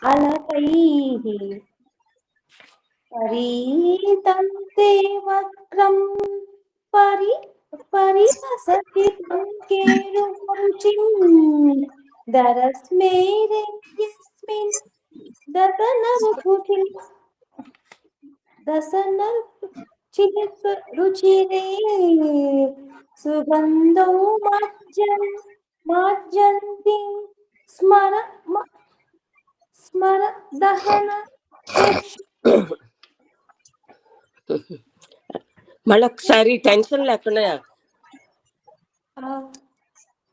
अलकैः परीतं ते वक्त्रं परिहसति पङ्केरुरुचिं दरस्मेरे यस्मिन् दशनरुचिरे सुगन्धो माज्यन्ति स्मर दहन మళ్ళొకసారి టెన్షన్ లేకుండా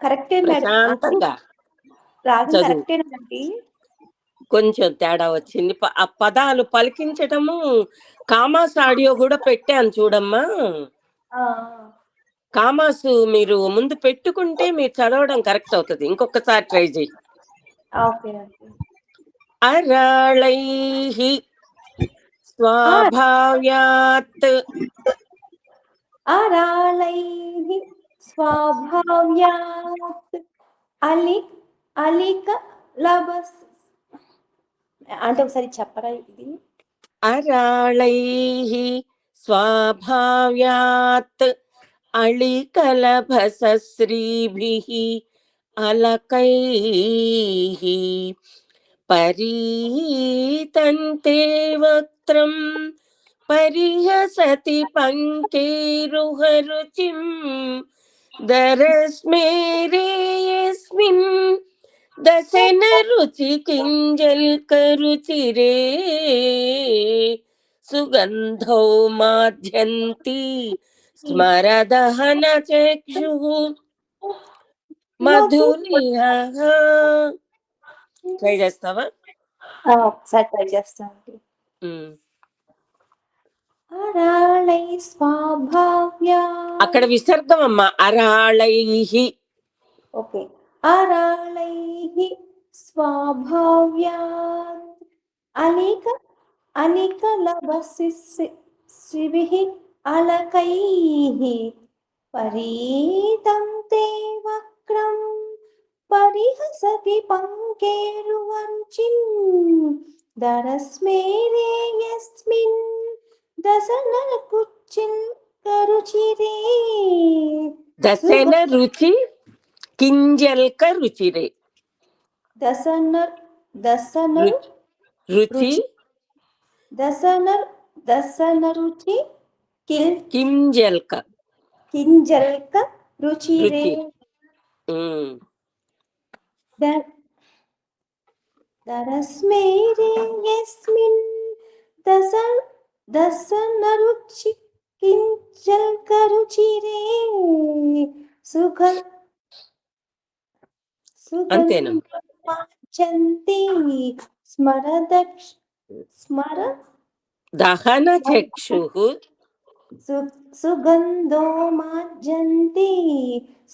కరెక్టే మేడం, ప్రశాంతంగా రాగం చదువు. కరెక్టేనండి, కొంచెం తేడా వచ్చింది. ఆ పదాలు పలికించటము కామాస్ ఆడియో కూడా పెట్టాను చూడమ్మా. కామాసు మీరు ముందు పెట్టుకుంటే మీరు చదవడం కరెక్ట్ అవుతుంది. ఇంకొకసారి ట్రై చేయి. అరాళైః స్వాభావ్యాత్ అరాళైః స్వాభావ్యాత్ అలిక లభస్ అంటే ఒకసారి చెప్పరా ఇది? అరాళైః స్వాభావ్యాత్ అళికలభసశ్రీభిః అలకైః పరీతంతే వక్త్రం పరిహసతి పంకేరుహరుచిం దరస్మేరే యస్మిన్ దశన రుచి కింజల్కరుచిరే సుగంధౌ మాధ్యంతి స్మరదహన చక్షుః మధురిహ. ట్రై చేస్తావా? ఒకసారి ట్రై చేస్తానండి. అరాళై స్వాభావ్యా, అక్కడ విసర్గం అమ్మా. అరాళైః. ఓకే. అరాళైః స్వాభావ్యాత్ అలిక లభసిభిః అలకైః పరీతం తే వక్రం పరిహసతి పంకేరువర్చిం దరస్మేరే యస్మిన్ దశనరుచిరే దశన రుచి కింజల్క రుచిరే. రుచి దశనరుచి కింజల్క రుచిరే దరస్మేరే యస్మిన్ దశనరుచి కింజల్క రుచిరే సుగంధి స్మర దహన చక్షుః సుగంధో మాజ్యంతి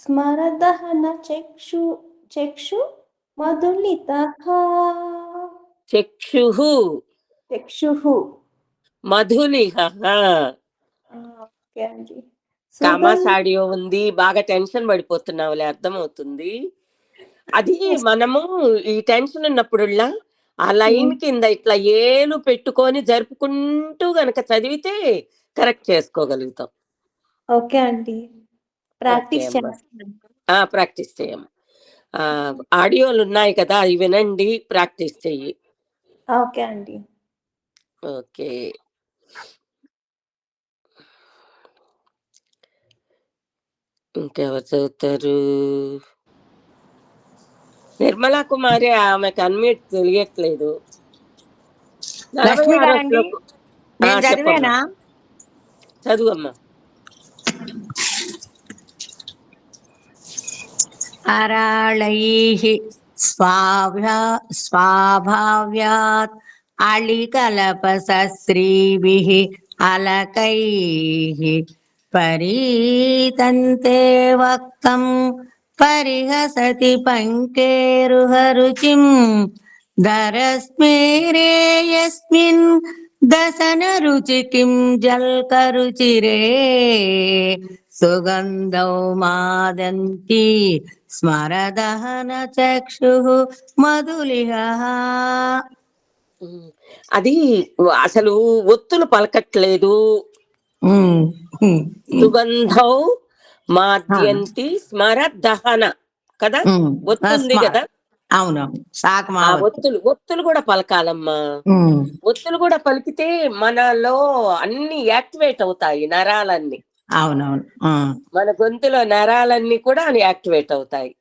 స్మరదహన చక్షు మధులితః చక్షుః మధులిహ. కామాస్ ఆడియో ఉంది. బాగా టెన్షన్ పడిపోతున్నావులే, అర్థమవుతుంది. అది మనము ఈ టెన్షన్ ఉన్నప్పుడుల్లా ఆ లైన్ కింద ఇట్లా ఏలు పెట్టుకొని జరుపుకుంటూ గనక చదివితే కరెక్ట్ చేసుకోగలుగుతాం. ఓకే అండి, ప్రాక్టీస్ చేయము. ఆడియోలు ఉన్నాయి కదా, అవి వినండి, ప్రాక్టీస్ చెయ్యి. ఓకే అండి. ఓకే. ఇంకెవరు చదువుతారు? నిర్మలా కుమారి, ఆమెకు అన్మ్యూట్ తెలియట్లేదు. చదువమ్మా. అరాళైః స్వాభావ్యాత్ అళికలపసశ్రీభిః అలకైః పరీతంతే వక్తం పరిహసతి పంకేరుహరుచిం దరస్మేరే యస్మిన్ దశన రుచి కింజల్కరుచిరే సుగంధౌ మాదంతి స్మరదహన చక్షు మధులిహ. అది అసలు ఒత్తులు పలకట్లేదు. ఉమ్, ఉమ్, సుగంధౌ మాద్యంతి స్మర దహన కదా, ఉమ్. ఒత్తుంది కదా. అవునవును, శాకమా ఆ ఒత్తులు కూడా పలకాలమ్మా. ఒత్తులు కూడా పలికితే మనలో అన్ని యాక్టివేట్ అవుతాయి నరాలన్నీ. అవునవును. మన గొంతులో నరాలన్నీ కూడా యాక్టివేట్ అవుతాయి.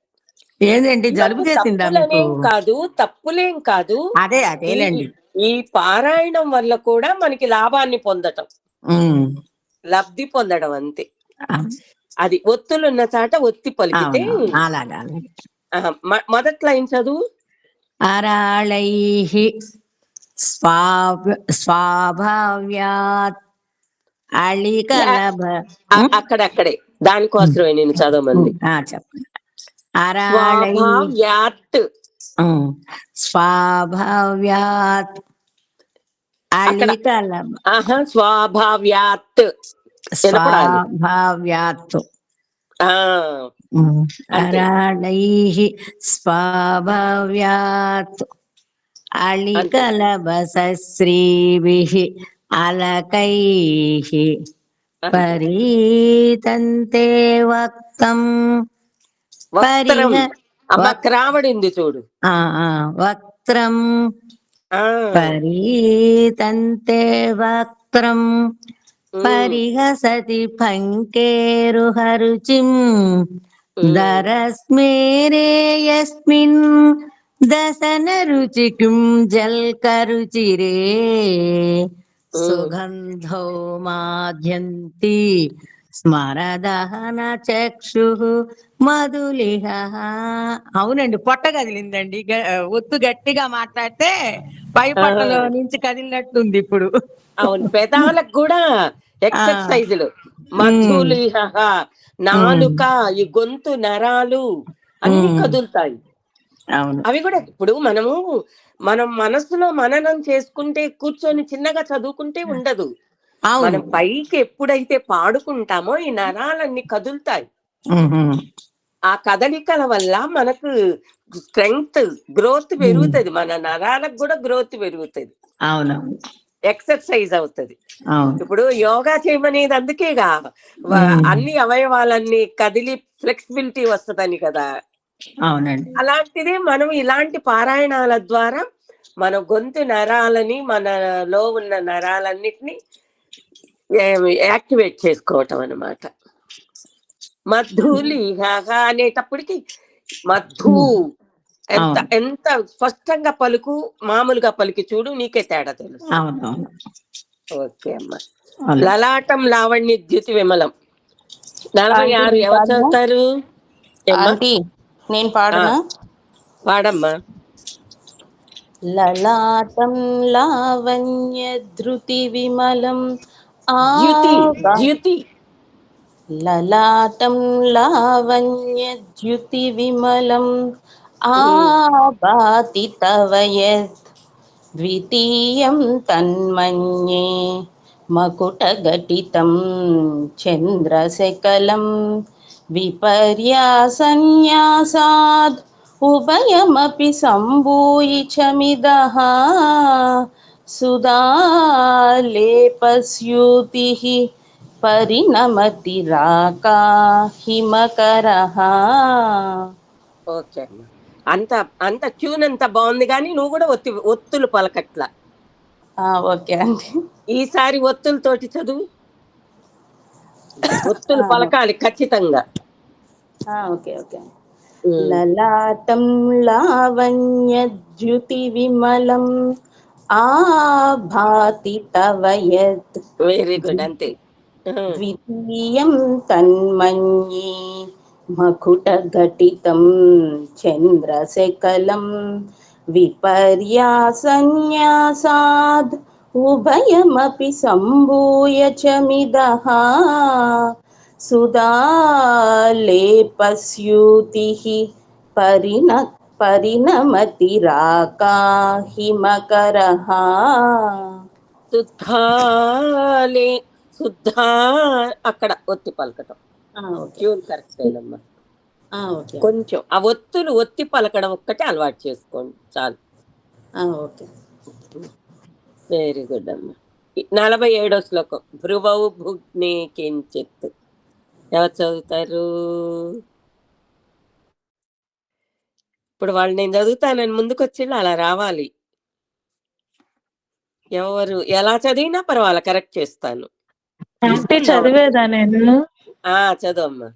ఏంటండి జలుబు ఇవన్నీ చేసిందా మీకు? తప్పులేం కాదు. అదేలేండి. ఈ పారాయణం వల్ల కూడా మనకి లాభాన్ని పొందటం, లబ్ధి పొందడం అంతే. అది ఒత్తులున్న చాట ఒత్తి పలికితే. అలాగే. మొదటి లైన్ చదువు. అరాళైః స్వాభావ్యాత్ అళికలభ. అక్కడే దానికోసమే నేను చదవమంది. చెప్పండి. అరాళై స్వాభావ్యాత్ స్వాభావ్యాత్ అళికలభ. స్వాభావ్యాత్ స్వాభావ్యాత్. అరాళైః స్వాభావ్యాత్ అళికలభశ్రీభిః అలకైః పరీతంతే వక్తం. వక్త్రం క్రావడింది చూడు. వక్త్రం పరీతంతే వక్త్రం పరిహసతి పంకేరుహరుచిం దరస్మేరే యస్మిన్ దశన రుచికిం జల్కరుచిరే సుగంధౌ మాధ్యంతి స్మరదహన చక్షు మధులిహ. అవునండి, పొట్ట కదిలిందండి. ఒత్తు గట్టిగా మాట్లాడితే పైపట్టలో నుంచి కదిలినట్టుంది ఇప్పుడు. అవును, పెదాలకు కూడా ఎక్సర్సైజులు. మధులిహ, నాలుక, ఈ గొంతు నరాలు అన్ని కదులుతాయి. అవి కూడా ఇప్పుడు మనం మనసులో మననం చేసుకుంటే, కూర్చొని చిన్నగా చదువుకుంటే ఉండదు. మనం పైకి ఎప్పుడైతే పాడుకుంటామో ఈ నరాలన్నీ కదులుతాయి. ఆ కదలికల వల్ల మనకు స్ట్రెంగ్త్, గ్రోత్ పెరుగుతుంది. మన నరాలకు కూడా గ్రోత్ పెరుగుతుంది. అవునవును, ఎక్సర్సైజ్ అవుతుంది. ఇప్పుడు యోగా చేయమనేది అందుకేగా, అన్ని అవయవాలన్నీ కదిలి ఫ్లెక్సిబిలిటీ వస్తుందని కదా. అవునండి. అలాంటిదే మనం ఇలాంటి పారాయణాల ద్వారా మన గొంతు నరాలని, మనలో ఉన్న నరాలన్నిటిని యాక్టివేట్ చేసుకోవటం అన్నమాట. మధులిహ అనేటప్పటికి మధు ఎంత స్పష్టంగా పలుకు, మామూలుగా పలికి చూడు, నీకే తేడా తెలుసు. ఓకే అమ్మా. లలాటం లావణ్య ద్యుతి విమలం 46 ఎవరు చదువుతారు? నేను పాడనా? పాడమ్మా. లలాటం లావణ్య ధృతి విమలం ద్యుతి. లలాటం లావణ్య ద్యుతి విమలం ఆభాతి తవ యద్ ద్వితీయం తన్మన్యే మకుటఘటితం చంద్రశకలం విపర్యాసన్యాసాద్ ఉభయమపి సంభూయి చమిదః సుధాలేపస్యూతిః పరిణమతి రాకా హిమకరః. ఓకే అమ్మా. అంత ట్యూన్ అంత బాగుంది, కానీ నువ్వు కూడా ఒత్తులు పలకట్ల. ఓకే అండి. ఈసారి ఒత్తులతోటి చదువు. ఒత్తులు పలకాలి ఖచ్చితంగా. ఓకే. లలాటం లావణ్య ద్యుతి విమలం ఆభాతి తవ యత్. వెరీ గుడ్, అంతే. ద్వితీయం తన్మన్యే మకుటఘటితం చంద్రశకలం విపర్యాసన్యాసాద్ ఉభయమపి సంభూయ చమిదః సుధాలేపస్యూతిః పరిణమతి రాకా హిమకరః. శుద్ధా అక్కడ ఒత్తి పలకటం ట్యూన్ కరెక్టేనమ్మా. ఓకే. కొంచెం ఆ ఒత్తులు ఒత్తి పలకడం ఒక్కటే అలవాటు చేసుకోండి చాలు. ఓకే. వెరీ గుడ్ అమ్మ. 47వ శ్లోకం. భ్రువౌ భుగ్నే కించిత్. ఎవరు చదువుతారు? ఇప్పుడు వాళ్ళు నేను చదువుతానని ముందుకొచ్చిళ్ళు అలా రావాలి. ఎవరు ఎలా చదివినా పర్వాలా, కరెక్ట్ చేస్తాను. అంటే చదివేదా నేను? చదువమ్మా.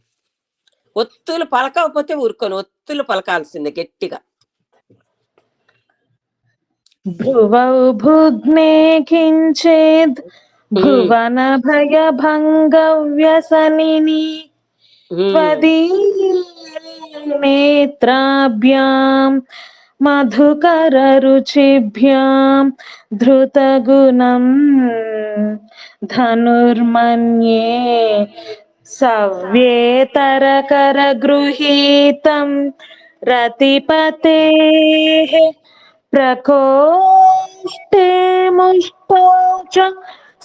ఒత్తులు పలకకపోతే ఊరుకోను, ఒత్తులు పలకాల్సిందే గట్టిగా. భ్రువౌ భుగ్నే కించిద్ భువన భయ భంగ వ్యసనిని నేత్రాభ్యాం మధుకర రుచిభ్యాం ధృతగుణం ధనుర్మన్యే సవ్యేతరకర గృహీతం రతిపతేః ప్రకోష్ఠే ముష్టౌ చ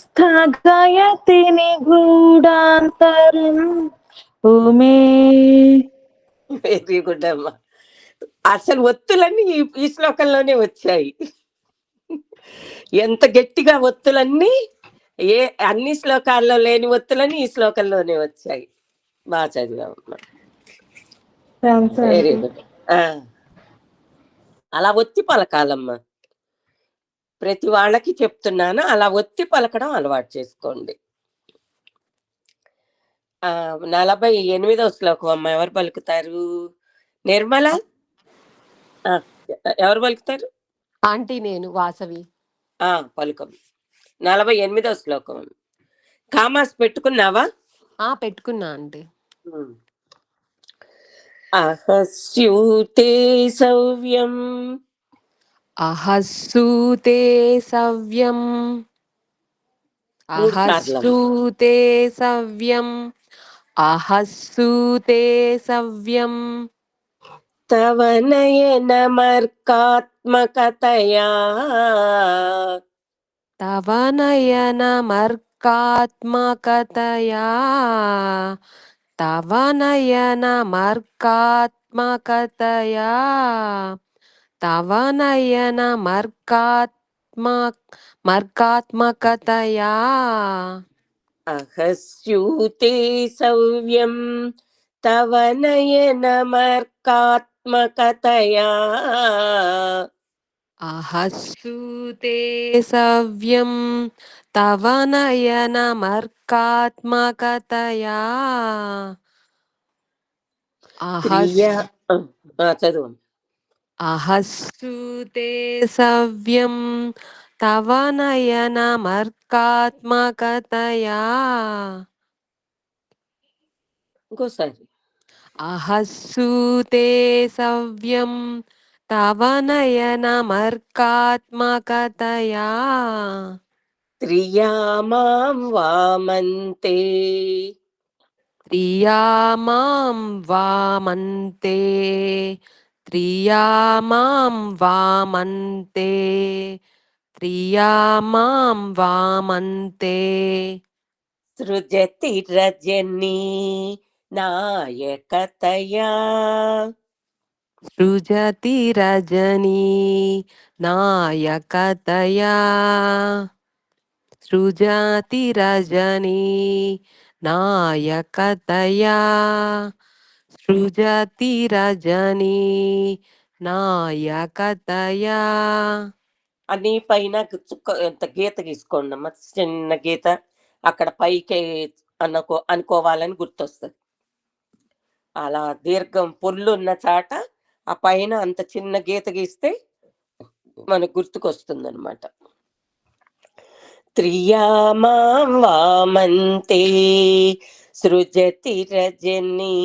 స్థగయతి నిగూఢాంతరం ఉమే. వెరీ గుడ్ అమ్మా. అసలు ఒత్తులన్నీ ఈ శ్లోకంలోనే వచ్చాయి. ఎంత గట్టిగా ఒత్తులన్నీ అన్ని శ్లోకాల్లో లేని ఒత్తులన్నీ ఈ శ్లోకంలోనే వచ్చాయి. బాగా చదివామమ్మా. Very good. అలా ఒత్తి పలకాలమ్మా. ప్రతి వాళ్ళకి చెప్తున్నాను, అలా ఒత్తి పలకడం అలవాటు చేసుకోండి. 48వ శ్లోకం అమ్మ. ఎవరు పలుకుతారు? నిర్మల ఎవరు పలుకుతారు? ఆంటీ నేను వాసవి. పలుకం. 48వ శ్లోకం. కామాస్ పెట్టుకున్నావా? పెట్టుకున్నా ఆంటీ. అహస్యూతే సవ్యం అహస్సూతే సవ్యం అహస్సూతే సవ్యం అహస్సూతే సవ్యం తవ నయనమర్కాత్మకతయా తవ నయనమర్కాత్మకతయా తవ నయనమర్కాత్మకతయా తవ నయనమర్కాత్మకతయా అహస్యూతే సవ్యం తవ నయనమర్కాత్మకతయా అహస్సూతే సవ్యం తవ నయనమర్కాత్మకతయా చదువు. అహస్సూతే సవ్యం తవ నయనమర్కాత్మకతయా. ఇంకోసారి. అహస్సూతే సవ్యం తవ నయనమర్కాత్మకతయా. త్రియా మాం వామంతే త్రియా మాం వామంతే త్రియా మాం వామంతే త్రియా మాం వామంతే సృజతి రజనీ నాయకతయా సృజతి రజనీ నాయకతయా సృజతి రజనీ నాయకతయా సృజతి రజనీ నాయకతయా. అని పైన ఎంత గీత గీసుకోండి అమ్మ, చిన్న గీత అక్కడ పైకి అనుకోవాలని గుర్తొస్తుంది. అలా దీర్ఘం పొల్లు ఉన్న చాట ఆ పైన అంత చిన్న గీత గీస్తే మనకు గుర్తుకొస్తుంది అనమాట. త్రియా మాం వామంతే సృజతి రజనీ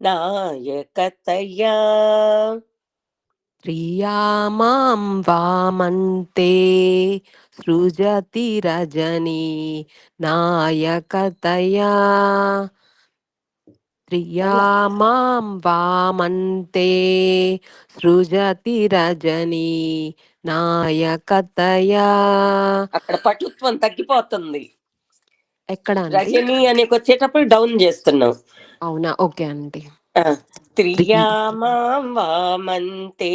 నాయకతయా. త్రియా మాం వామంతే సృజతి రజనీ నాయకతయా. త్రియా మాం వామంతే సృజతి రజనీ నాయకతయా. అక్కడ పటుత్వం తగ్గిపోతుంది. ఎక్కడ రజనీ అని వచ్చేటప్పుడు డౌన్ చేస్తున్నాం. అవునా? ఓకే అండి. త్రియా మాం వామంతే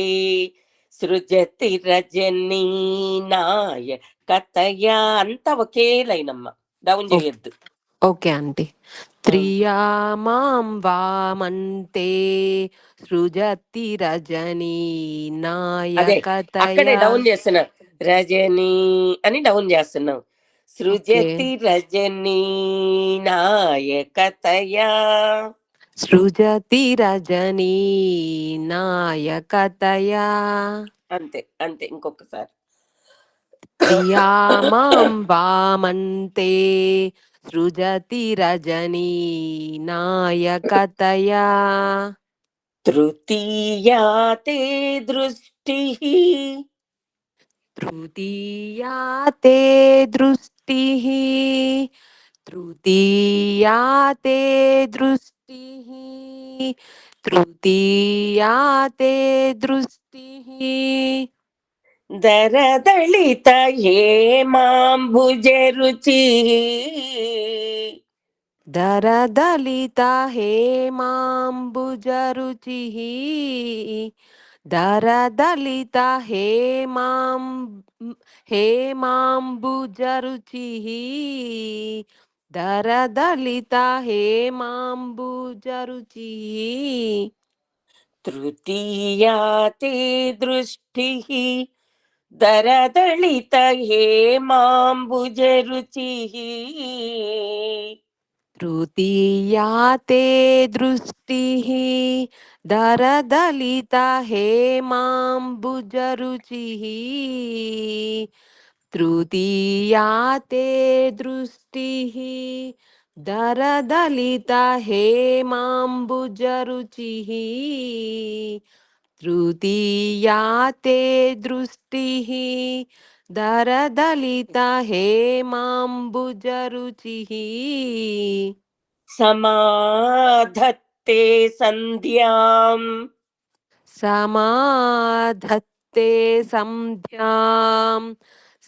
సృజతి రజనీ నాయకతయా. అంతా ఒకే లైన్ అమ్మ, డౌన్ చేయొద్దు. Okay aunty. త్రియా మాం వామంతే సృజతి రజనీ అదే అక్కడే నాయకతయా. డౌన్ చేస్తున్నాం, రజనీ అని డౌన్ చేస్తున్నాం. ఓకే. సృజతి రజనీ నాయకతయా. సృజతి రజనీ నాయకతయా. అంతే అంతే, ఇంకొకసారి. త్రియా మాం వామంతే సృజతి రజనీ నాయకతయా. తృతీయా తే దృష్టి. తృతీయా తే దృష్టిః. తృతీయా తే దృష్టిః. తృతీయా తే దృష్టిః. దరదళిత హేమాంబుజరుచి. దరదలిత హేమాంబుజరుచిః. దరదలిత హేమాంబుజరుచిః. దరదలిత హేమాంబుజరుచిః. తృతీయా తే దృష్టి. దరదళిత హేమాంబుజరుచి. తృతీయా తే దృష్టిః. దరదలిత హేమాంబుజరుచిః. తృతీయా తే దృష్టిః. దరదలిత హేమాంబుజరుచిః. తృతీయా తే దృష్టిః. దరదలిత హేమాంబుజరుచిః. సమాధత్తే సంధ్యాం. సమాధత్తే సంధ్యాం.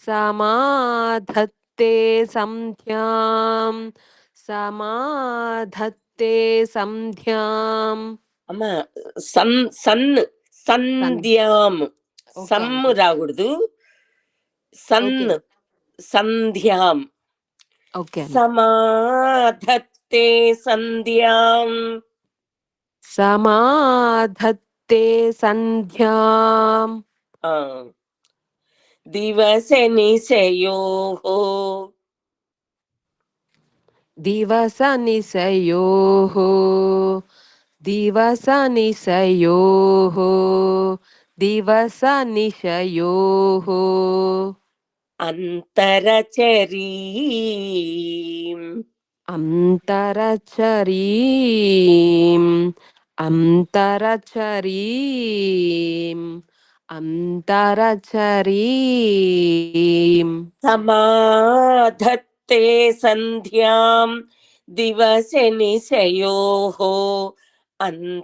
సమాధత్తే సంధ్యాం. సమాధత్తే సంధ్యాం. అమ్మ, సన్ సన్ సంధ్యాం. ఓకే సమ్ ఆంటీ. రాకూడదు. సన్ ఓకే సంధ్యాం. Okay aunty. సమాధత్తే సంధ్యాం. సమాధత్తే సంధ్యాం. ఆ, దివసే నిశయోః. దివస నిశయోః. దివస నిశయోః. దివస నిశయోః. అంతరచరీం. అంతరచరీం. అంతరచరీం. అంతరచరీం. సమాధత్తే సంధ్యాం దివసే నిశయోః అంతరచరీం.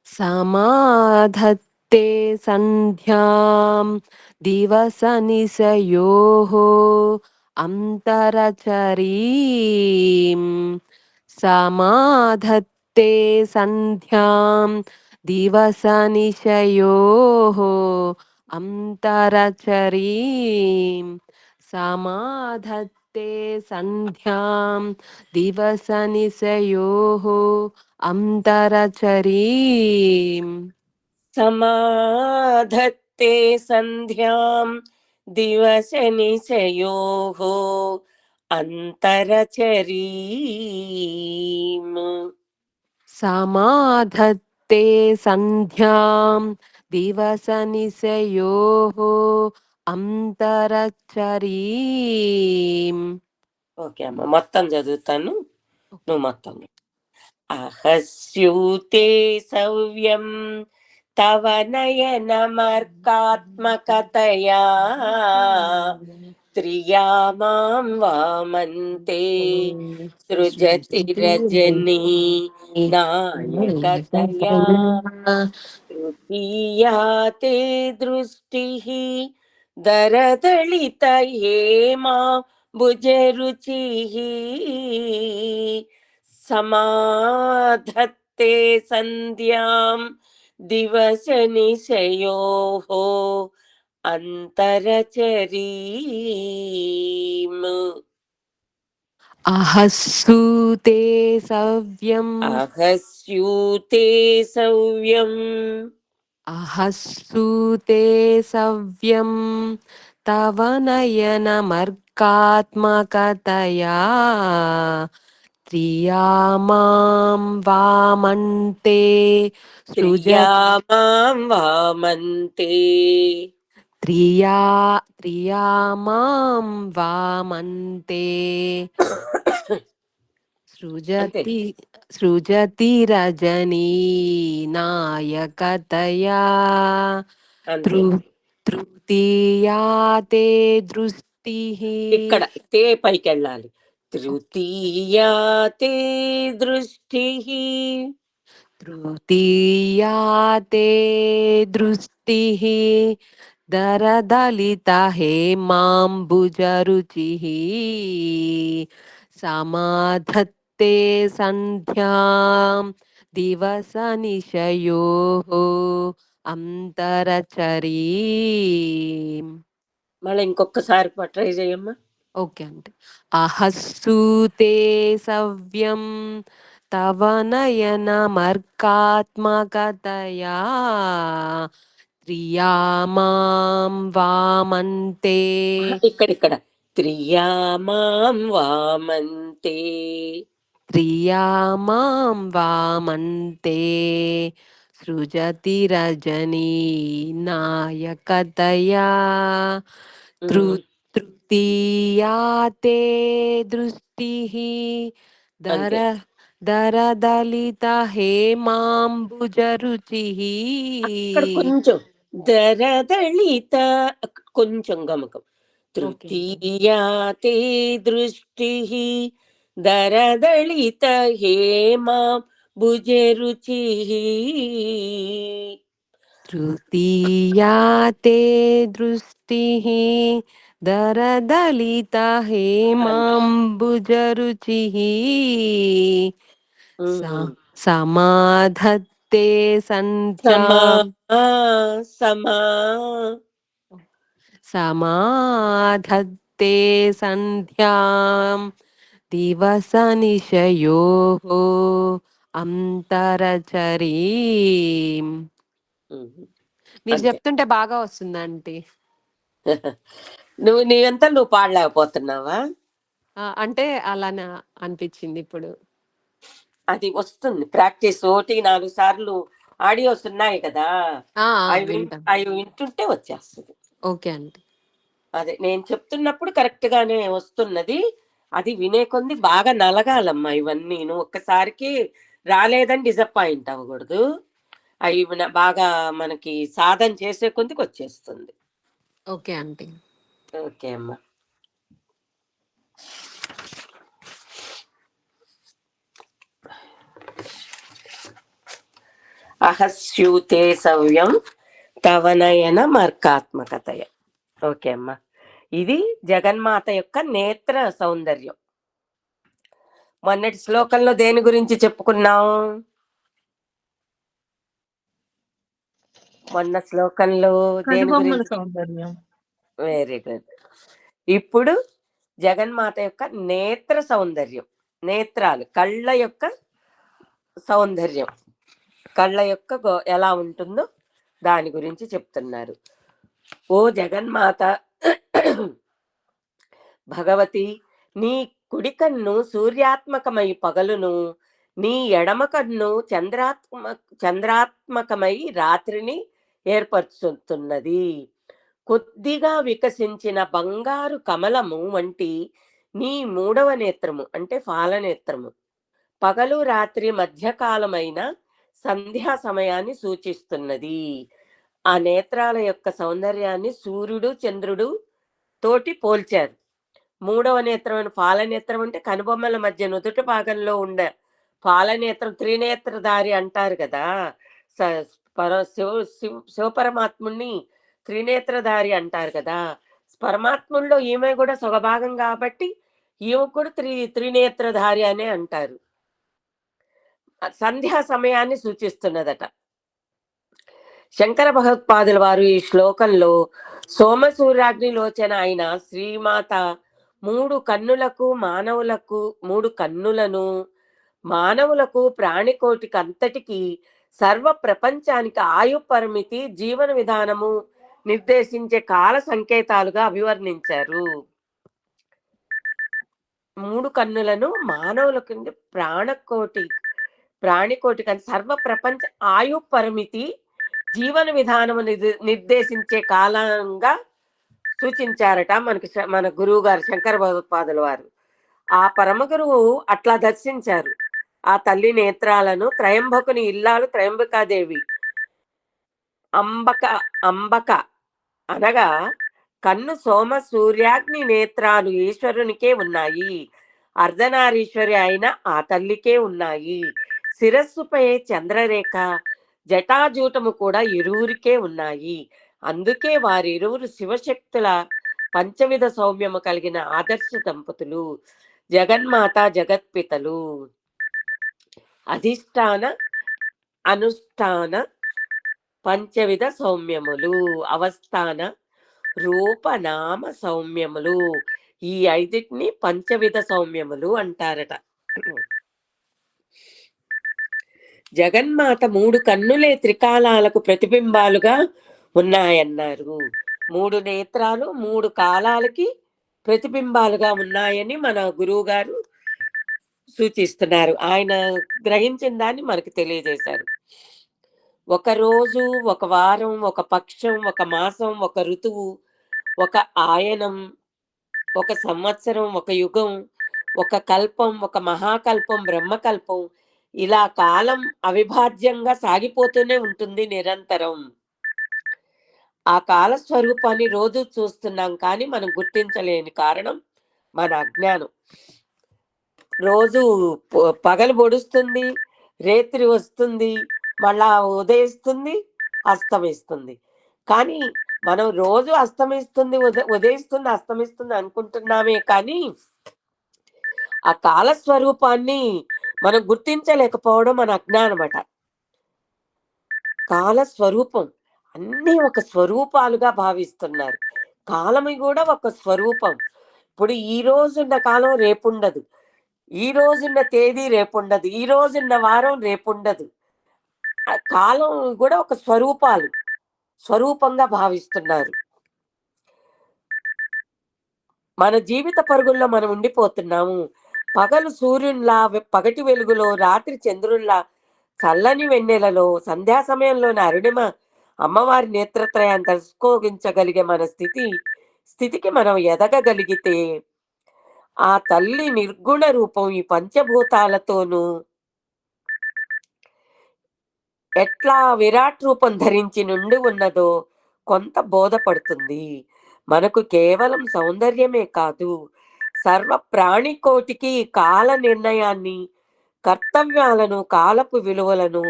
సమాధత్తే సంధ్యాం దివస నిశయోః అంతరచరీం. సమాధత్తే సంధ్యాం దివస నిశయోః అంతరచరీం. సమాధత్తే సంధ్యాం దివస నిశయోః అంతరచరీం. సమాధత్తే సంధ్యాం దివసే నిశయోః అంతరచరీం. సమాధత్తే సంధ్యాం దివస నిశయోః అంతరచరీం. ఓకే అమ్మ, మొత్తం చదువుతాను, నువ్వు మొత్తం. అహస్యూతే సవ్యం తవ నయనమర్కాత్మకతయా త్రియా మాం వామంతే సృజతి రజనీ నాయకతయా. తృతీయా తే దృష్టి దరదళిత హేమా భుజరుచిః సమాధత్తే సంధ్యాం దివస నిశయోః అంతరచరీం. అహస్సూతే సవ్యం అహస్యూతే సవ్యం అహస్సూతే సవ్యం తవ నయనమర్కాత్మకతయా త్రియా మాం వామంతే సృజ త్రియామాం వామంతే. త్రియా మాం వామంతే అంతే సృజతి రజనీ నాయకతయా అంతే. తృతీయా తే దృష్టి ఇక్కడ తే పైకి వెళ్ళాలి. తృతీయా తే దృష్టి. తృతీయా తే దృష్టి దరదలిత హేమాంబుజరుచి సమాధత్తే సంధ్యాం దివస నిశయోః అంతరచరీం. మళ్ళీ ఇంకొకసారి ట్రై చేయమ్మా. ఓకే అండి. అహస్సూతే సవ్యం తవ నయనమర్కాత్మకతయా త్రియా మాం వామంతే ఇక్కడ త్రియామాం వామంతే. త్రియా మాం వామంతే సృజతి రజనీ నాయకతయా తృతీయా తే దృష్టి అంతే. దరదలిత హేమాంబుజరుచి అక్కడ కొంచెం దరదళిత కొంచెం గమకం. తృతీయా తే దృష్టి దరదళిత హేమా భుజరుచి. తృతీయా తే దృష్టి దరదలిత హేమాంబుజరుచి సమాధత్తే సంధ్యా సమా సమాధత్తే సంధ్యాం దివస నిశయోః అంతరచరీం. మీరు అంతే. చెప్తుంటే బాగా వస్తుందండి. నీవంతా నువ్వు పాడలేకపోతున్నావా? అంటే అలానే అనిపించింది ఇప్పుడు. అది వస్తుంది ప్రాక్టీస్. 1-4 సార్లు ఆడియోస్ ఉన్నాయి కదా, అవి వింటుంటే వచ్చేస్తుంది. ఓకే అండి. అదే నేను చెప్తున్నప్పుడు కరెక్ట్ గానే వస్తున్నది. అది వినే కొంది బాగా నలగాలమ్మా ఇవన్నీ. నువ్వు ఒక్కసారికి రాలేదని డిసప్పాయింట్ అవ్వకూడదు. అవి బాగా మనకి సాధన చేసే కొందికి వచ్చేస్తుంది. Okay aunty. ఓకే అమ్మా. అహస్యూతే సవ్యం తవనయన మర్కాత్మకతయ. ఓకే అమ్మా. ఇది జగన్మాత యొక్క నేత్ర సౌందర్యం. మొన్నటి శ్లోకంలో దేని గురించి చెప్పుకున్నాం? మొన్న శ్లోకంలో దేని గురించి? సౌందర్యం. Very good. ఇప్పుడు జగన్మాత యొక్క నేత్ర సౌందర్యం, నేత్రాలు, కళ్ళ యొక్క సౌందర్యం, కళ్ళ యొక్క ఎలా ఉంటుందో దాని గురించి చెప్తున్నారు. ఓ జగన్మాత భగవతి, నీ కుడి కన్ను సూర్యాత్మకమై పగలును, నీ ఎడమ కన్ను చంద్రాత్మకమై రాత్రిని ఏర్పరుచుతున్నది. కొద్దిగా వికసించిన బంగారు కమలము వంటి నీ మూడవ నేత్రము అంటే ఫాలనేత్రము పగలు రాత్రి మధ్యకాలమైన సంధ్యా సమయాన్ని సూచిస్తున్నది. ఆ నేత్రాల యొక్క సౌందర్యాన్ని సూర్యుడు చంద్రుడు తోటి పోల్చారు. మూడవ నేత్రం పాలనేత్రం అంటే కనుబొమ్మల మధ్య నుదుటి భాగంలో ఉండే పాలనేత్రం, త్రినేత్రధారి అంటారు కదా. శివపరమాత్ముణ్ణి త్రినేత్రధారి అంటారు కదా. పరమాత్ముల్లో ఈమె కూడా సగభాగం కాబట్టి ఈమె కూడా త్రినేత్రధారి అనే అంటారు. సంధ్యా సమయాన్ని సూచిస్తున్నదట. శంకర భగవత్పాదుల వారు ఈ శ్లోకంలో సోమసూర్యాగ్ని లోచన అయిన శ్రీమాత మూడు కన్నులను మానవులకు ప్రాణికోటికి అంతటికి సర్వ ప్రపంచానికి ఆయు పరిమితి జీవన విధానము నిర్దేశించే కాల సంకేతాలుగా అభివర్ణించారు. మూడు కన్నులను మానవులకు ప్రాణికోటికి సర్వ ప్రపంచ ఆయు పరిమితి జీవన విధానము నిర్దేశించే కాలంగా సూచించారట మన గురువు గారు శంకర భగవత్పాదుల వారు. ఆ పరమ గురువు అట్లా దర్శించారు ఆ తల్లి నేత్రాలను. త్రయంబకుని ఇల్లాలు త్రయంబకాదేవి అంబక అనగా కన్ను సోమ సూర్యాగ్ని నేత్రాలు ఈశ్వరునికే ఉన్నాయి. అర్ధనారీశ్వరి అయిన ఆ తల్లికే ఉన్నాయి. శిరస్సుపై చంద్రరేఖ జటాజూటము కూడా ఇరువురికే ఉన్నాయి. అందుకే వారిరువురు శివశక్తుల పంచవిధ సౌమ్యము కలిగిన ఆదర్శ దంపతులు, జగన్మాత జగత్పితలు. అధిష్టాన అనుష్ఠాన పంచవిధ సౌమ్యములు, అవస్థాన రూపనామ సౌమ్యములు, ఈ ఐదిటిని పంచవిధ సౌమ్యములు అంటారట. జగన్మాత మూడు కన్నులే త్రికాలాలకు ప్రతిబింబాలుగా ఉన్నాయన్నారు. మూడు నేత్రాలు మూడు కాలాలకి ప్రతిబింబాలుగా ఉన్నాయని మన గురువు గారు సూచిస్తున్నారు. ఆయన గ్రహించిన దాన్ని మనకు తెలియజేశారు. ఒక రోజు, ఒక వారం, ఒక పక్షం, ఒక మాసం, ఒక ఋతువు, ఒక ఆయనం, ఒక సంవత్సరం, ఒక యుగం, ఒక కల్పం, ఒక మహాకల్పం, బ్రహ్మకల్పం, ఇలా కాలం అవిభాజ్యంగా సాగిపోతూనే ఉంటుంది నిరంతరం. ఆ కాల స్వరూపాన్ని రోజు చూస్తున్నాం, కానీ మనం గుర్తించలేని కారణం మన అజ్ఞానం. రోజు పగలు పొడుస్తుంది, రేత్రి వస్తుంది, మళ్ళా ఉదయిస్తుంది, అస్తమిస్తుంది. కానీ మనం రోజు అస్తమిస్తుంది, ఉదయిస్తుంది, అస్తమిస్తుంది అనుకుంటున్నామే, కానీ ఆ కాల స్వరూపాన్ని మనం గుర్తించలేకపోవడం మన అజ్ఞానమట. కాల స్వరూపం అన్నీ ఒక స్వరూపాలుగా భావిస్తున్నారు. కాలము కూడా ఒక స్వరూపం. ఇప్పుడు ఈ రోజున్న కాలం రేపుండదు, ఈ రోజున్న తేదీ రేపుండదు, ఈ రోజున్న వారం రేపుండదు. కాలం కూడా ఒక స్వరూపంగా భావిస్తున్నారు. మన జీవిత పరుగుల్లో మనం ఉండిపోతున్నాము. పగలు సూర్యునిలా పగటి వెలుగులో, రాత్రి చంద్రునిలా చల్లని వెన్నెలలో, సంధ్యా సమయంలోని అరుణిమ అమ్మవారి నేత్రత్రయాన్ని తెలుసుకోగించగలిగే మన స్థితికి మనం ఎదగగలిగితే ఆ తల్లి నిర్గుణ రూపం ఈ పంచభూతాలతోనూ ఎట్లా విరాట్ రూపం ధరించి నుండి ఉన్నదో కొంత బోధపడుతుంది. మనకు కేవలం సౌందర్యమే కాదు, సర్వ ప్రాణికోటికి కాల నిర్ణయాన్ని, కర్తవ్యాలను, కాలపు విలువలను,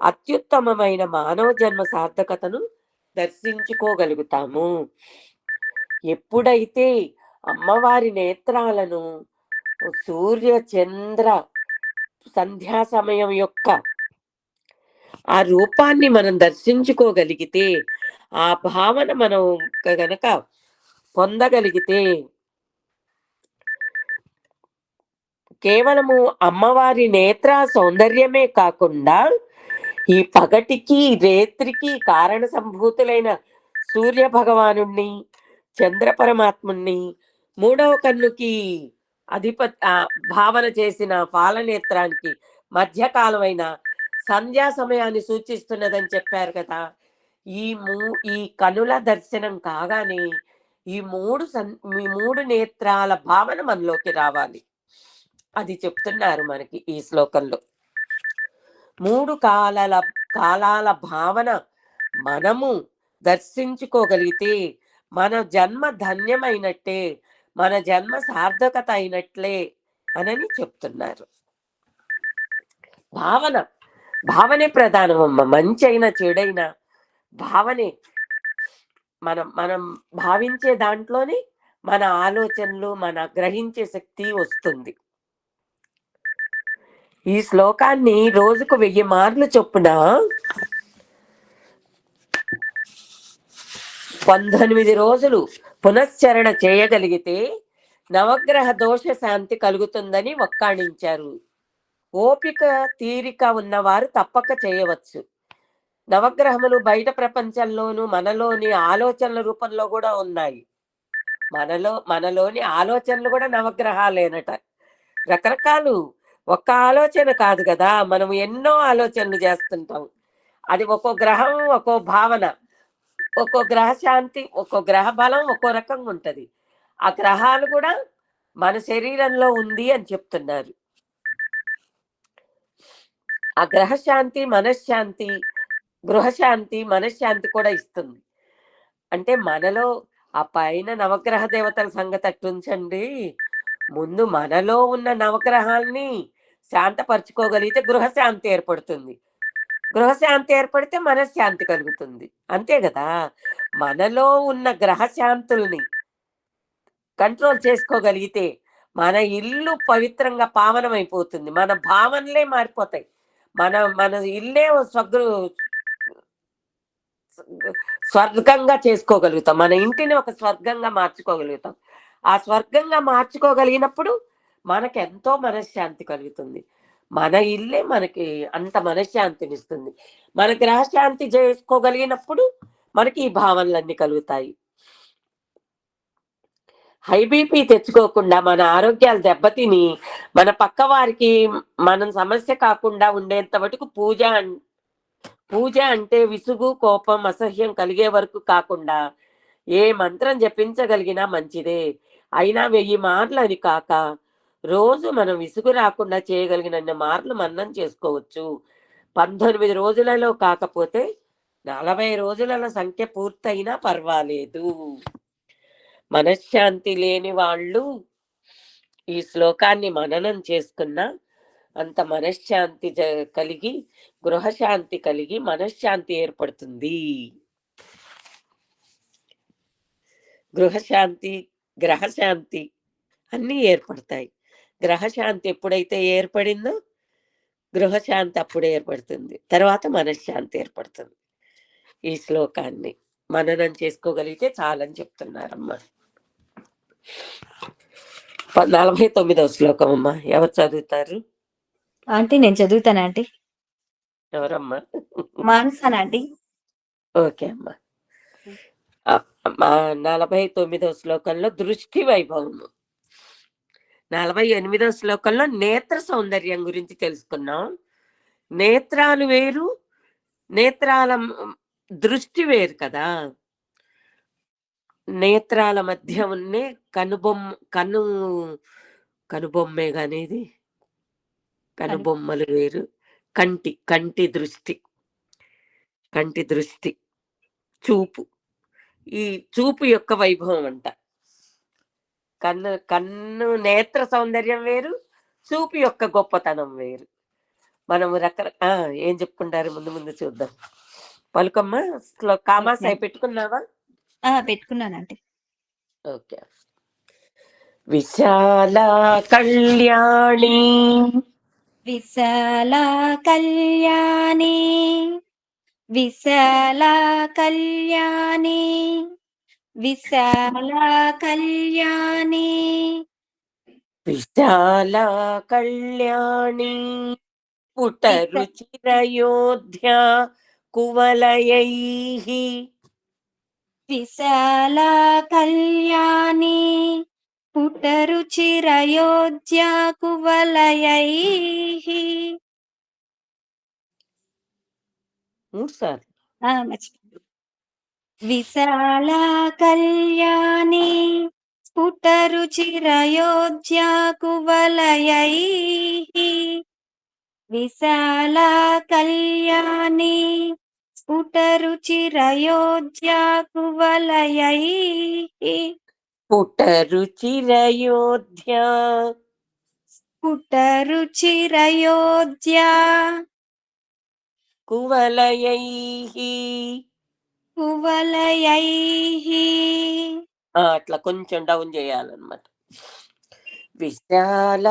అత్యుత్తమమైన మానవ జన్మ సార్థకతను దర్శించుకోగలుగుతాము. ఎప్పుడైతే అమ్మవారి నేత్రాలను సూర్య చంద్ర సంధ్యా సమయం యొక్క ఆ రూపాన్ని మనం దర్శించుకోగలిగితే, ఆ భావన మనం గనక పొందగలిగితే, కేవలము అమ్మవారి నేత్ర సౌందర్యమే కాకుండా ఈ పగటికి రేత్రికి కారణ సంభూతులైన సూర్య భగవాను, చంద్ర పరమాత్ముని, మూడవ కన్నుకి భావన చేసిన పాలనేత్రానికి మధ్యకాలమైన సంధ్యా సమయాన్ని సూచిస్తున్నదని చెప్పారు కదా. ఈ కనుల దర్శనం కాగానే ఈ మూడు నేత్రాల భావన మనలోకి రావాలి. అది చెప్తున్నారు మనకి ఈ శ్లోకంలో. మూడు కాలాల భావన మనము దర్శించుకోగలిగితే మన జన్మ ధన్యమైనట్టే, మన జన్మ సార్థకత అయినట్లే అనని చెప్తున్నారు. భావనే ప్రధానమమ్మ. మంచి అయినా చెడైనా భావనే. మనం మనం భావించే దాంట్లోనే మన ఆలోచనలు, మన గ్రహించే శక్తి వస్తుంది. ఈ శ్లోకాన్ని రోజుకు 1000 మార్లు చొప్పున 19 రోజులు పునశ్చరణ చేయగలిగితే నవగ్రహ దోష శాంతి కలుగుతుందని వక్కాణించారు. ఓపిక, తీరిక ఉన్నవారు తప్పక చేయవచ్చు. నవగ్రహములు బయట ప్రపంచంలోనూ మనలోని ఆలోచనల రూపంలో కూడా ఉన్నాయి. మనలోని ఆలోచనలు కూడా నవగ్రహాలేనట. రకరకాలు, ఒక్క ఆలోచన కాదు కదా, మనం ఎన్నో ఆలోచనలు చేస్తుంటాం. అది ఒక్కో గ్రహం, ఒక్కో భావన, ఒక్కో గ్రహ శాంతి, ఒక్కో గ్రహ బలం ఒక్కో రకంగా ఉంటది. ఆ గ్రహాలు కూడా మన శరీరంలో ఉంది అని చెప్తున్నారు. ఆ గ్రహశాంతి మనశ్శాంతి, గృహశాంతి మనశ్శాంతి కూడా ఇస్తుంది. అంటే మనలో ఆ పైన నవగ్రహ దేవతల సంగతి అట్టుంచండి, ముందు మనలో ఉన్న నవగ్రహాల్ని శాంతపరచుకోగలిగితే గృహశాంతి ఏర్పడుతుంది. గృహశాంతి ఏర్పడితే మనశ్శాంతి కలుగుతుంది. అంతే కదా. మనలో ఉన్న గ్రహశాంతుల్ని కంట్రోల్ చేసుకోగలిగితే మన ఇల్లు పవిత్రంగా పావనమైపోతుంది. మన భావనలే మారిపోతాయి. మన మన ఇల్లే స్వర్గంగా చేసుకోగలుగుతాం. మన ఇంటిని ఒక స్వర్గంగా మార్చుకోగలుగుతాం. ఆ స్వర్గంగా మార్చుకోగలిగినప్పుడు మనకు ఎంతో మనశ్శాంతి కలుగుతుంది. మన ఇల్లే మనకి అంత మనశ్శాంతినిస్తుంది. మన గ్రహశాంతి చేసుకోగలిగినప్పుడు మనకి ఈ భావనలన్నీ కలుగుతాయి. హై బీపీ తెచ్చుకోకుండా మన ఆరోగ్యాలు దెబ్బతిని మన పక్క వారికి మనం సమస్య కాకుండా ఉండేంత మటుకు పూజ అంటే విసుగు, కోపం, అసహ్యం కలిగే వరకు కాకుండా ఏ మంత్రం జపించగలిగినా మంచిదే. అయినా 1000 మార్లు అని కాక రోజు మనం విసుగు రాకుండా చేయగలిగినన్ని మార్లు మన్నం చేసుకోవచ్చు. 19 రోజులలో కాకపోతే 40 రోజుల సంఖ్య పూర్తయినా పర్వాలేదు. మనశ్శాంతి లేని వాళ్ళు ఈ శ్లోకాన్ని మననం చేసుకున్నా అంత మనశ్శాంతి కలిగి, గృహశాంతి కలిగి మనశ్శాంతి ఏర్పడుతుంది. గృహశాంతి, గ్రహశాంతి అన్నీ ఏర్పడతాయి. గ్రహశాంతి ఎప్పుడైతే ఏర్పడిందో గృహశాంతి అప్పుడే ఏర్పడుతుంది. తర్వాత మనశ్శాంతి ఏర్పడుతుంది. ఈ శ్లోకాన్ని మననం చేసుకోగలిగితే చాలని చెప్తున్నారమ్మా. 49వ శ్లోకం అమ్మా. ఎవరు చదువుతారు? ఆంటీ నేను చదువుతానా ఆంటీ? ఎవరమ్మా? మానసానా ఆంటీ? ఓకే అమ్మా. 49వ శ్లోకంలో దృష్టి వైభవము, 48వ శ్లోకంలో నేత్ర సౌందర్యం గురించి తెలుసుకున్నాం. నేత్రాలు వేరు, నేత్రాల దృష్టి వేరు కదా. నేత్రాల మధ్య ఉన్నే కనుబొమ్మే గానేది, కనుబొమ్మలు వేరు. కంటి దృష్టి, చూపు. ఈ చూపు యొక్క వైభవం అంట. కన్ను నేత్ర సౌందర్యం వేరు, చూపు యొక్క గొప్పతనం వేరు. మనము ఏం చెప్పుకుంటారు ముందు చూద్దాం. పలుకమ్మ. కామాస్ అయి పెట్టుకున్నావా? పెట్టుకున్నానంటే. ఓకే. విశాల కళ్యాణి, విశాల కళ్యాణి, విశాల కళ్యాణి, విశాల కళ్యాణి, విశాల కళ్యాణి, పుటరుచిరయోధ్య కువలయైః. విశాల కళ్యాణి, పుటరుచిరయోధ్య కువలయైః. 3 సార్లు. విశాల కళ్యాణి, స్ఫుటరుచిరయోధ్య కువలయైః. విశాల కళ్యాణి, స్ఫుటరుచిరయోధ్య కువలయైః. పుటరుచిరయోధ్య, స్ఫుటరుచిరయోధ్య కువలయైః. కువలయైః. అట్లా కొంచెం డౌన్ చేయాలన్నమాట. విశాల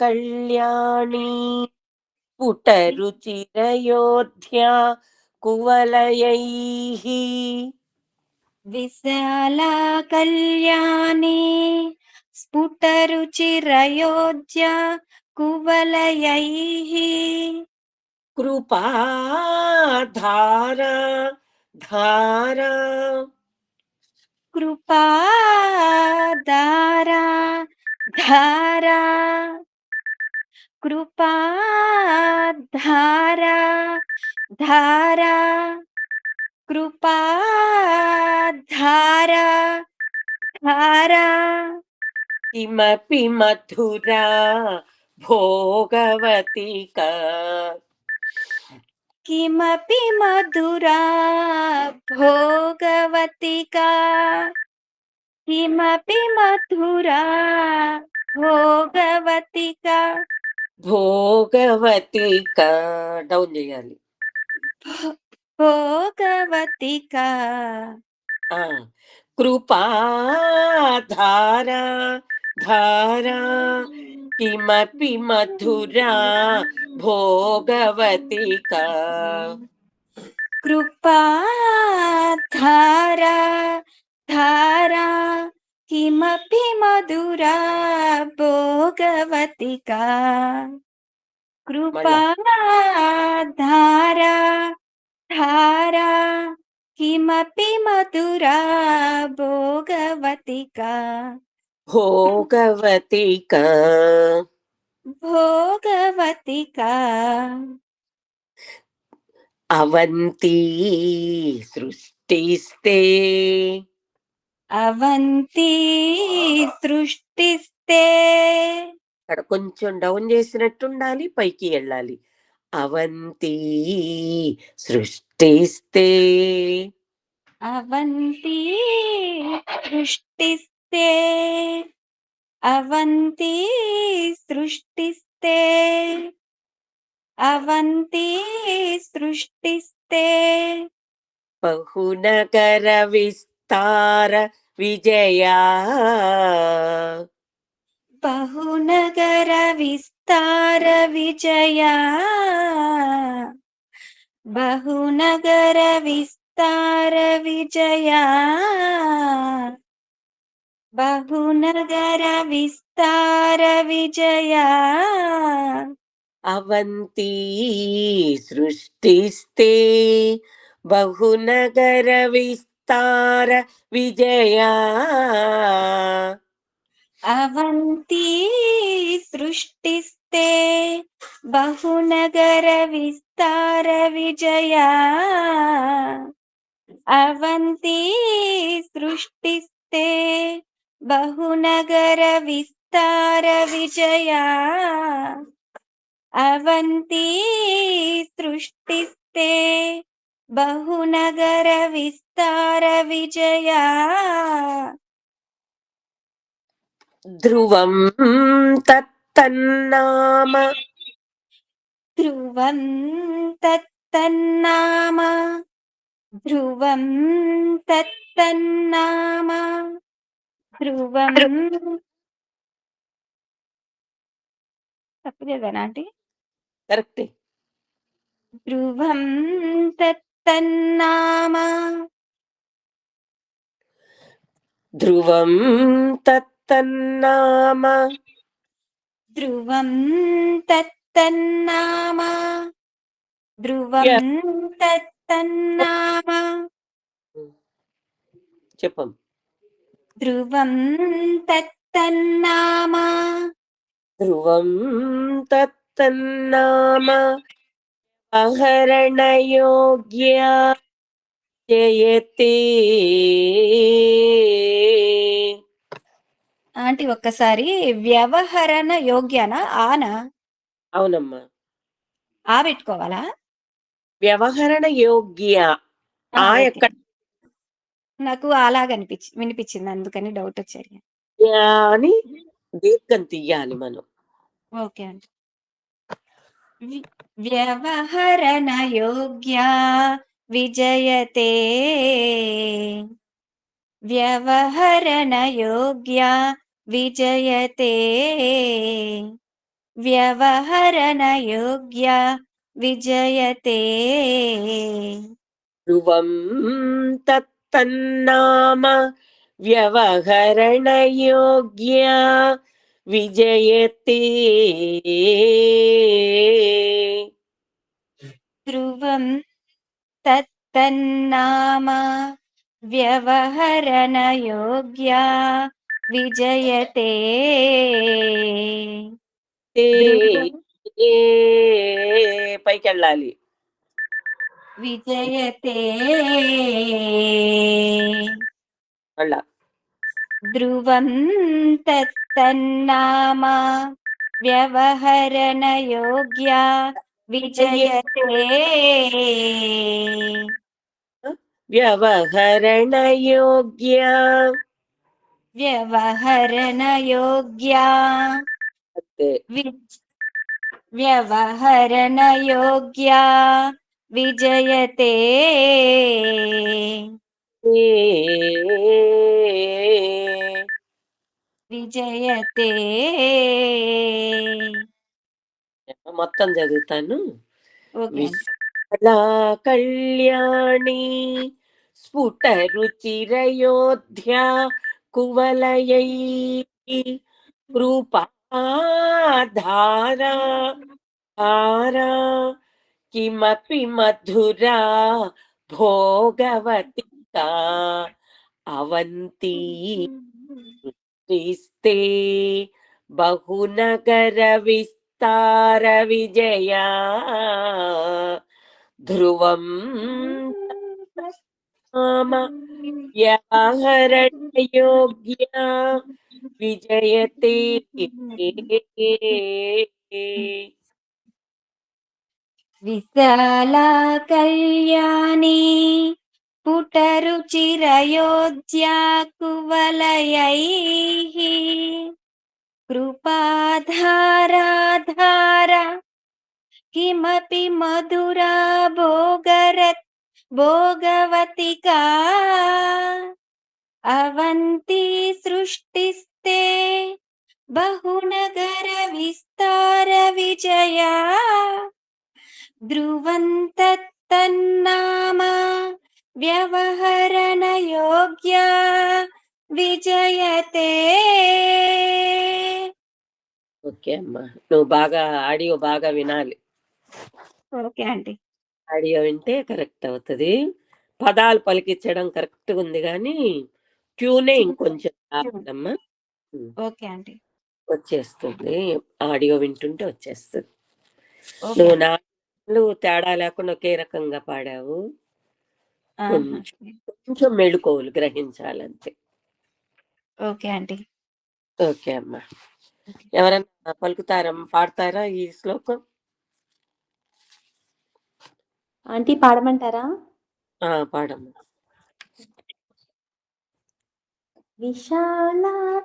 కళ్యాణి పుటరుచిరయోధ్యా కువలయైః. విశాలా కళ్యాణి స్ఫుటరుచిరయోధ్యా కువలయైః. కృపాధారా ధారా కృపాధారా ధారా కృపాధారా ధారా కృపాధారా ధారా కిమపి మధురా భోగవతికా. కిమపి మధురా భోగవతికా. కిమపి మధురా భోగవతికా. భోగవతికా డౌన్ చేయాలి. భోగవతికా. కృపాధారా ధారా కిమపి మధురా భోగవతికా. కృపాధారా ధారా కిమపి మధురా భోగవతికా. కృపాధారా ధారా కిమపి మధురా భోగవతికా. భోగవతికా భోగవతికా. అవంతి సృష్టిస్తే. అవంతి సృష్టిస్తే. అక్కడ కొంచెం డౌన్ చేసినట్టు ఉండాలి, పైకి వెళ్ళాలి. అవంతి సృష్టిస్తే. అవంతి సృష్టిస్తే. అవంతి సృష్టిస్తే. అవంతి సృష్టిస్తే. బహునగర విస్తార విజయా. బహునగర విస్తార విజయా. బహునగర విస్తార విజయా. బహునగర విస్తార విజయా. అవంతి సృష్టిస్తే బహునగర విస్తార విజయా. అవంతి సృష్టిస్తే బహునగర విస్తార విజయా. అవంతి సృష్టిస్తే బహునగర విస్తార విజయా. అవంతి సృష్టిస్తే బహునగర విస్తార విజయా. ధ్రువం తత్తన్నామ. ధ్రువం తత్తన్నామ. ధ్రువం తత్తన్నామ. ధ్రువం తప్పలేదనా ఆంటీ? కరెక్టే. ధ్రువం తత్తన్నామ. ధ్రువం తత్తన్నామ. ధ్రువం తత్తన్నామ. ధ్రువం తత్తన్నామ. చెప్పం. ధ్రువం తత్తన్నామ. ధ్రువం తత్తన్నామ. అహరణయోగ్యా జయతే. ఆంటీ ఒక్కసారి వ్యవహరణ యోగ్యనా ఆనా? అవునమ్మా, ఆ పెట్టుకోవాలా? వ్యవహరణ యోగ్య. ఆ ఓకే. ఎక్కడ నాకు అలాగ వినిపించింది, అందుకని డౌట్ వచ్చాయి. అని దీర్ఘం తీయాలి మనం. ఓకే అండి. వ్యవహరణ యోగ్య విజయతే వ్యవహరణయోగ్యా విజయతే వ్యవహరణయోగ్యా విజయతే ధ్రువం తత్తన్నామ వ్యవహరణయోగ్యా విజయతే. ధ్రువం తత్తన్నామ వ్యవహరణయోగ్యా విజయతే. ధ్రువం పైకి వెళ్ళాలి. విజయతే మళ్ళా ధ్రువం తత్తన్నామ వ్యవహరణయోగ్యా విజయతే వ్యవహరణయోగ్యా. వ్యవహరణయోగ్యా అంతే. వ్యవహరణయోగ్యా విజయతే విజయతే. మొత్తం చదువుతాను. ఓకే అండి. విశాలా కళ్యాణి స్ఫుట రుచిరయోధ్యా కువలయై కృపాధారా ధారా కిమపి మధురా భోగవతికా అవంతి స్తే బహునగర విస్తార విజయా ధ్రువం నామ వ్యవహరణయోగ్యా విజయతే. విశాలా కళ్యాణి పుటరుచిరయోధ్యా కువలయైః కృపాధారాధార కిమపి మధురా భోగవతికా అవంతి సృష్టిస్తే బహునగర విస్తార విజయా ధ్రువం తత్తన్నామ వ్యవహరణయోగ్యా విజయతే. ఓకే అమ్మా, నువ్వు బాగా ఆడియో బాగా వినాలి. ఓకే అండి. ఆడియో వింటే కరెక్ట్ అవుతుంది. పదాలు పలికించడం కరెక్ట్ ఉంది, కానీ ట్యూనే ఇంకొంచెం రావాలమ్మా. ఓకే అండి. వచ్చేస్తుంది, ఆడియో వింటుంటే వచ్చేస్తుంది. ఓకే నువ్వు అండి. నాలుగు తేడా లేకుండా ఒకే రకంగా పాడావు. ఆహా. కొంచెం మెళుకోవులు గ్రహించాలంతే. ఓకే అండి. ఓకే అమ్మా. ఎవరన్నా పలుకుతారమ్మా, పాడతారా ఈ శ్లోకం? ఆంటీ పాడమంటారా? పాడమ్మా. విశాల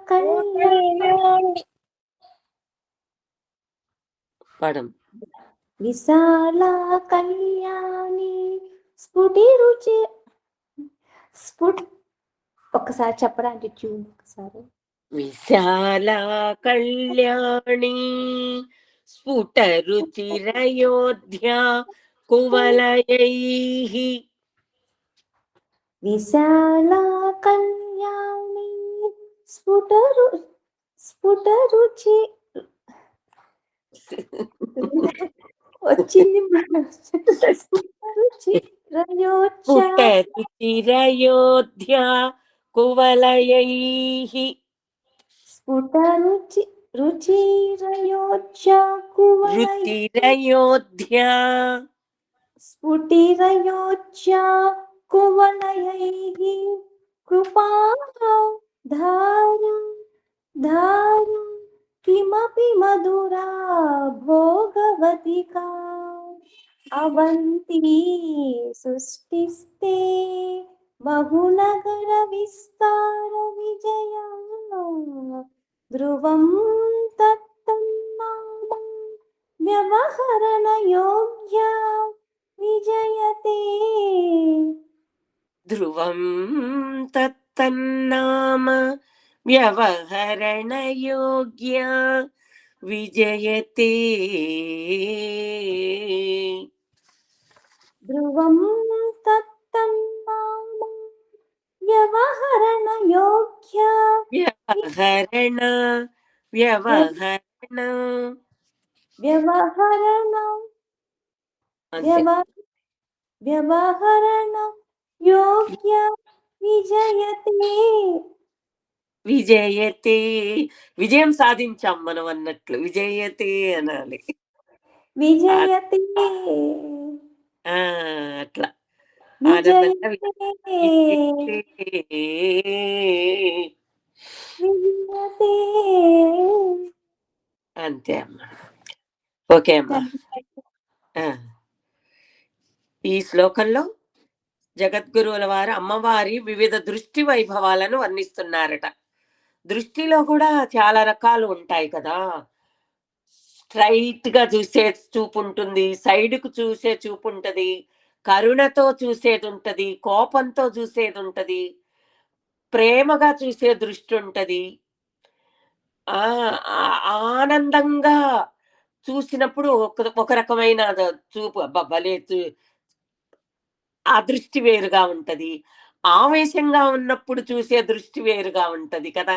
కళ్యాణి పాడమ్మ. విశాల కళ్యాణి ఒక్కసారి చెప్పరా అంటే ట్యూన్ ఒకసారి. విశాల కళ్యాణి స్ఫుట రుచిరయోధ్యా కువలయైః. విశాల కళ్యాణి స్ఫుటరుచి వచ్చింది రుచిరయోధ్యా కువలయైః. రుచిరయోధ్యా రుచిరయోధ్యా స్ఫుటిరయోధ్యా కువలయైః కృపాధారం కిమపి మధురా భోగవతికా అవంతి సృష్టిస్తే బహునగర విస్తార విజయా ధ్రువం తత్తన్నామ వ్యవహరణయోగ్యా విజయతే ధ్రువం తత్తన్నామ వ్యవహరణయోగ్య విజయతే. ధ్రువం తత్తన్నామ వ్యవహరణయోగ్య వ్యవహరణ వ్యవహరణ వ్యవహరణ అంతే. వ్యవహరణ యోగ్య విజయతే. విజయతే, విజయం సాధించాం మనం అన్నట్లు విజయతే అనాలి. విజయతే ఆ, అట్లా విజయతే విజయతే. విజయతే. అంతే అమ్మా. ఓకే అమ్మా. ఈ శ్లోకంలో జగద్గురువుల వారు అమ్మవారి వివిధ దృష్టి వైభవాలను వర్ణిస్తున్నారట. దృష్టిలో కూడా చాలా రకాలు ఉంటాయి కదా. స్ట్రైట్ గా చూసే చూపు ఉంటుంది, సైడ్ కు చూసే చూపు ఉంటది, కరుణతో చూసేది ఉంటది, కోపంతో చూసేది ఉంటది, ప్రేమగా చూసే దృష్టి ఉంటది, ఆనందంగా చూసినప్పుడు ఒక రకమైన చూపు, భలే ఆ దృష్టి వేరుగా ఉంటది, ఆవేశంగా ఉన్నప్పుడు చూసే దృష్టి వేరుగా ఉంటది కదా.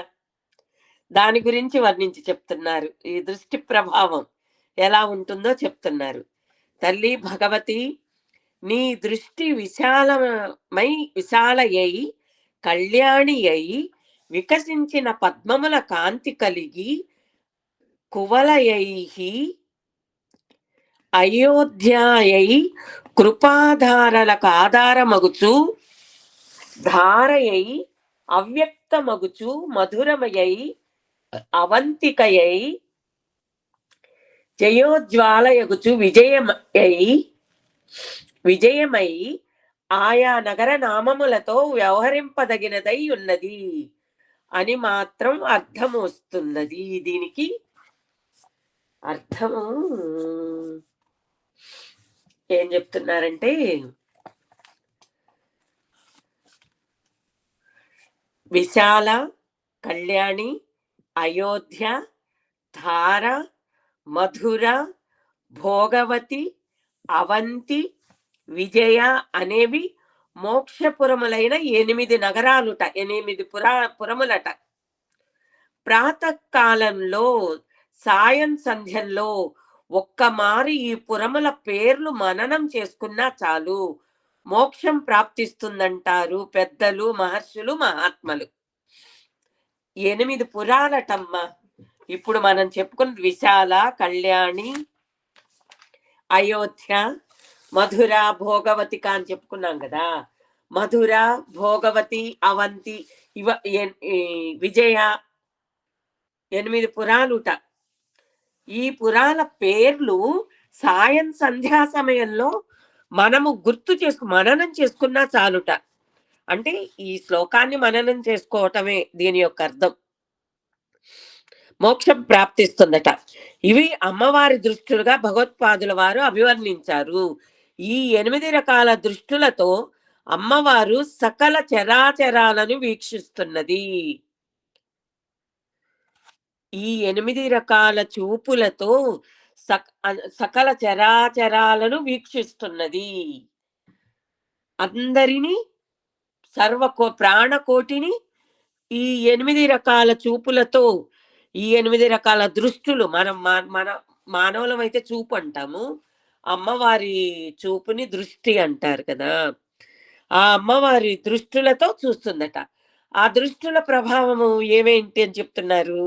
దాని గురించి వర్ణించి చెప్తున్నారు. ఈ దృష్టి ప్రభావం ఎలా ఉంటుందో చెప్తున్నారు. తల్లి భగవతి, నీ దృష్టి విశాలయై కళ్యాణి అయి వికసించిన పద్మముల కాంతి కలిగి కువలయై అయోధ్యాయై కృపాధారలకు ఆధారమగుచు ధారయై అవ్యక్తమగుచు మధురమయై అవంతికయై జయోజ్వాలయగుచు విజయమై ఆయా నగర నామములతో వ్యవహరింపదగినదై ఉన్నది అని మాత్రం అర్థం వస్తున్నది. దీనికి అర్థము ఏం చెప్తున్నారంటే, విశాల, కళ్యాణి, అయోధ్య, ధార, మధుర, భోగవతి, అవంతి, విజయ అనేవి మోక్షపురములైన 8 నగరాలుట, 8 పురములట. ప్రాతకాలంలో సాయం సంధ్యల్లో ఒక్కమారి ఈ పురముల పేర్లు మననం చేసుకున్నా చాలు, మోక్షం ప్రాప్తిస్తుందంటారు పెద్దలు, మహర్షులు, మహాత్మలు. 8 పురాలటమ్మ. ఇప్పుడు మనం చెప్పుకున్న విశాల, కళ్యాణి, అయోధ్య, మధుర, భోగవతిక అని చెప్పుకున్నాం కదా. మధుర, భోగవతి, అవంతి, విజయ 8 పురాలుట. ఈ పురాల పేర్లు సాయం సంధ్యా సమయంలో మనము మననం చేసుకున్నా చాలుట. అంటే ఈ శ్లోకాన్ని మననం చేసుకోవటమే దీని యొక్క అర్థం. మోక్షం ప్రాప్తిస్తుందట. ఇవి అమ్మవారి దృష్టులుగా భగవత్పాదుల వారు అభివర్ణించారు. ఈ 8 రకాల దృష్టులతో అమ్మవారు సకల చరాచరాలను వీక్షిస్తున్నది. ఈ 8 రకాల చూపులతో సకల చరాచరాలను వీక్షిస్తున్నది. అందరినీ, ప్రాణకోటిని ఈ 8 రకాల చూపులతో, ఈ 8 రకాల దృష్టులు, మన మానవులం అయితే చూపు అంటాము, అమ్మవారి చూపుని దృష్టి అంటారు కదా. ఆ అమ్మవారి దృష్టులతో చూస్తుందట. ఆ దృష్టుల ప్రభావము ఏమేంటి అని చెప్తున్నారు.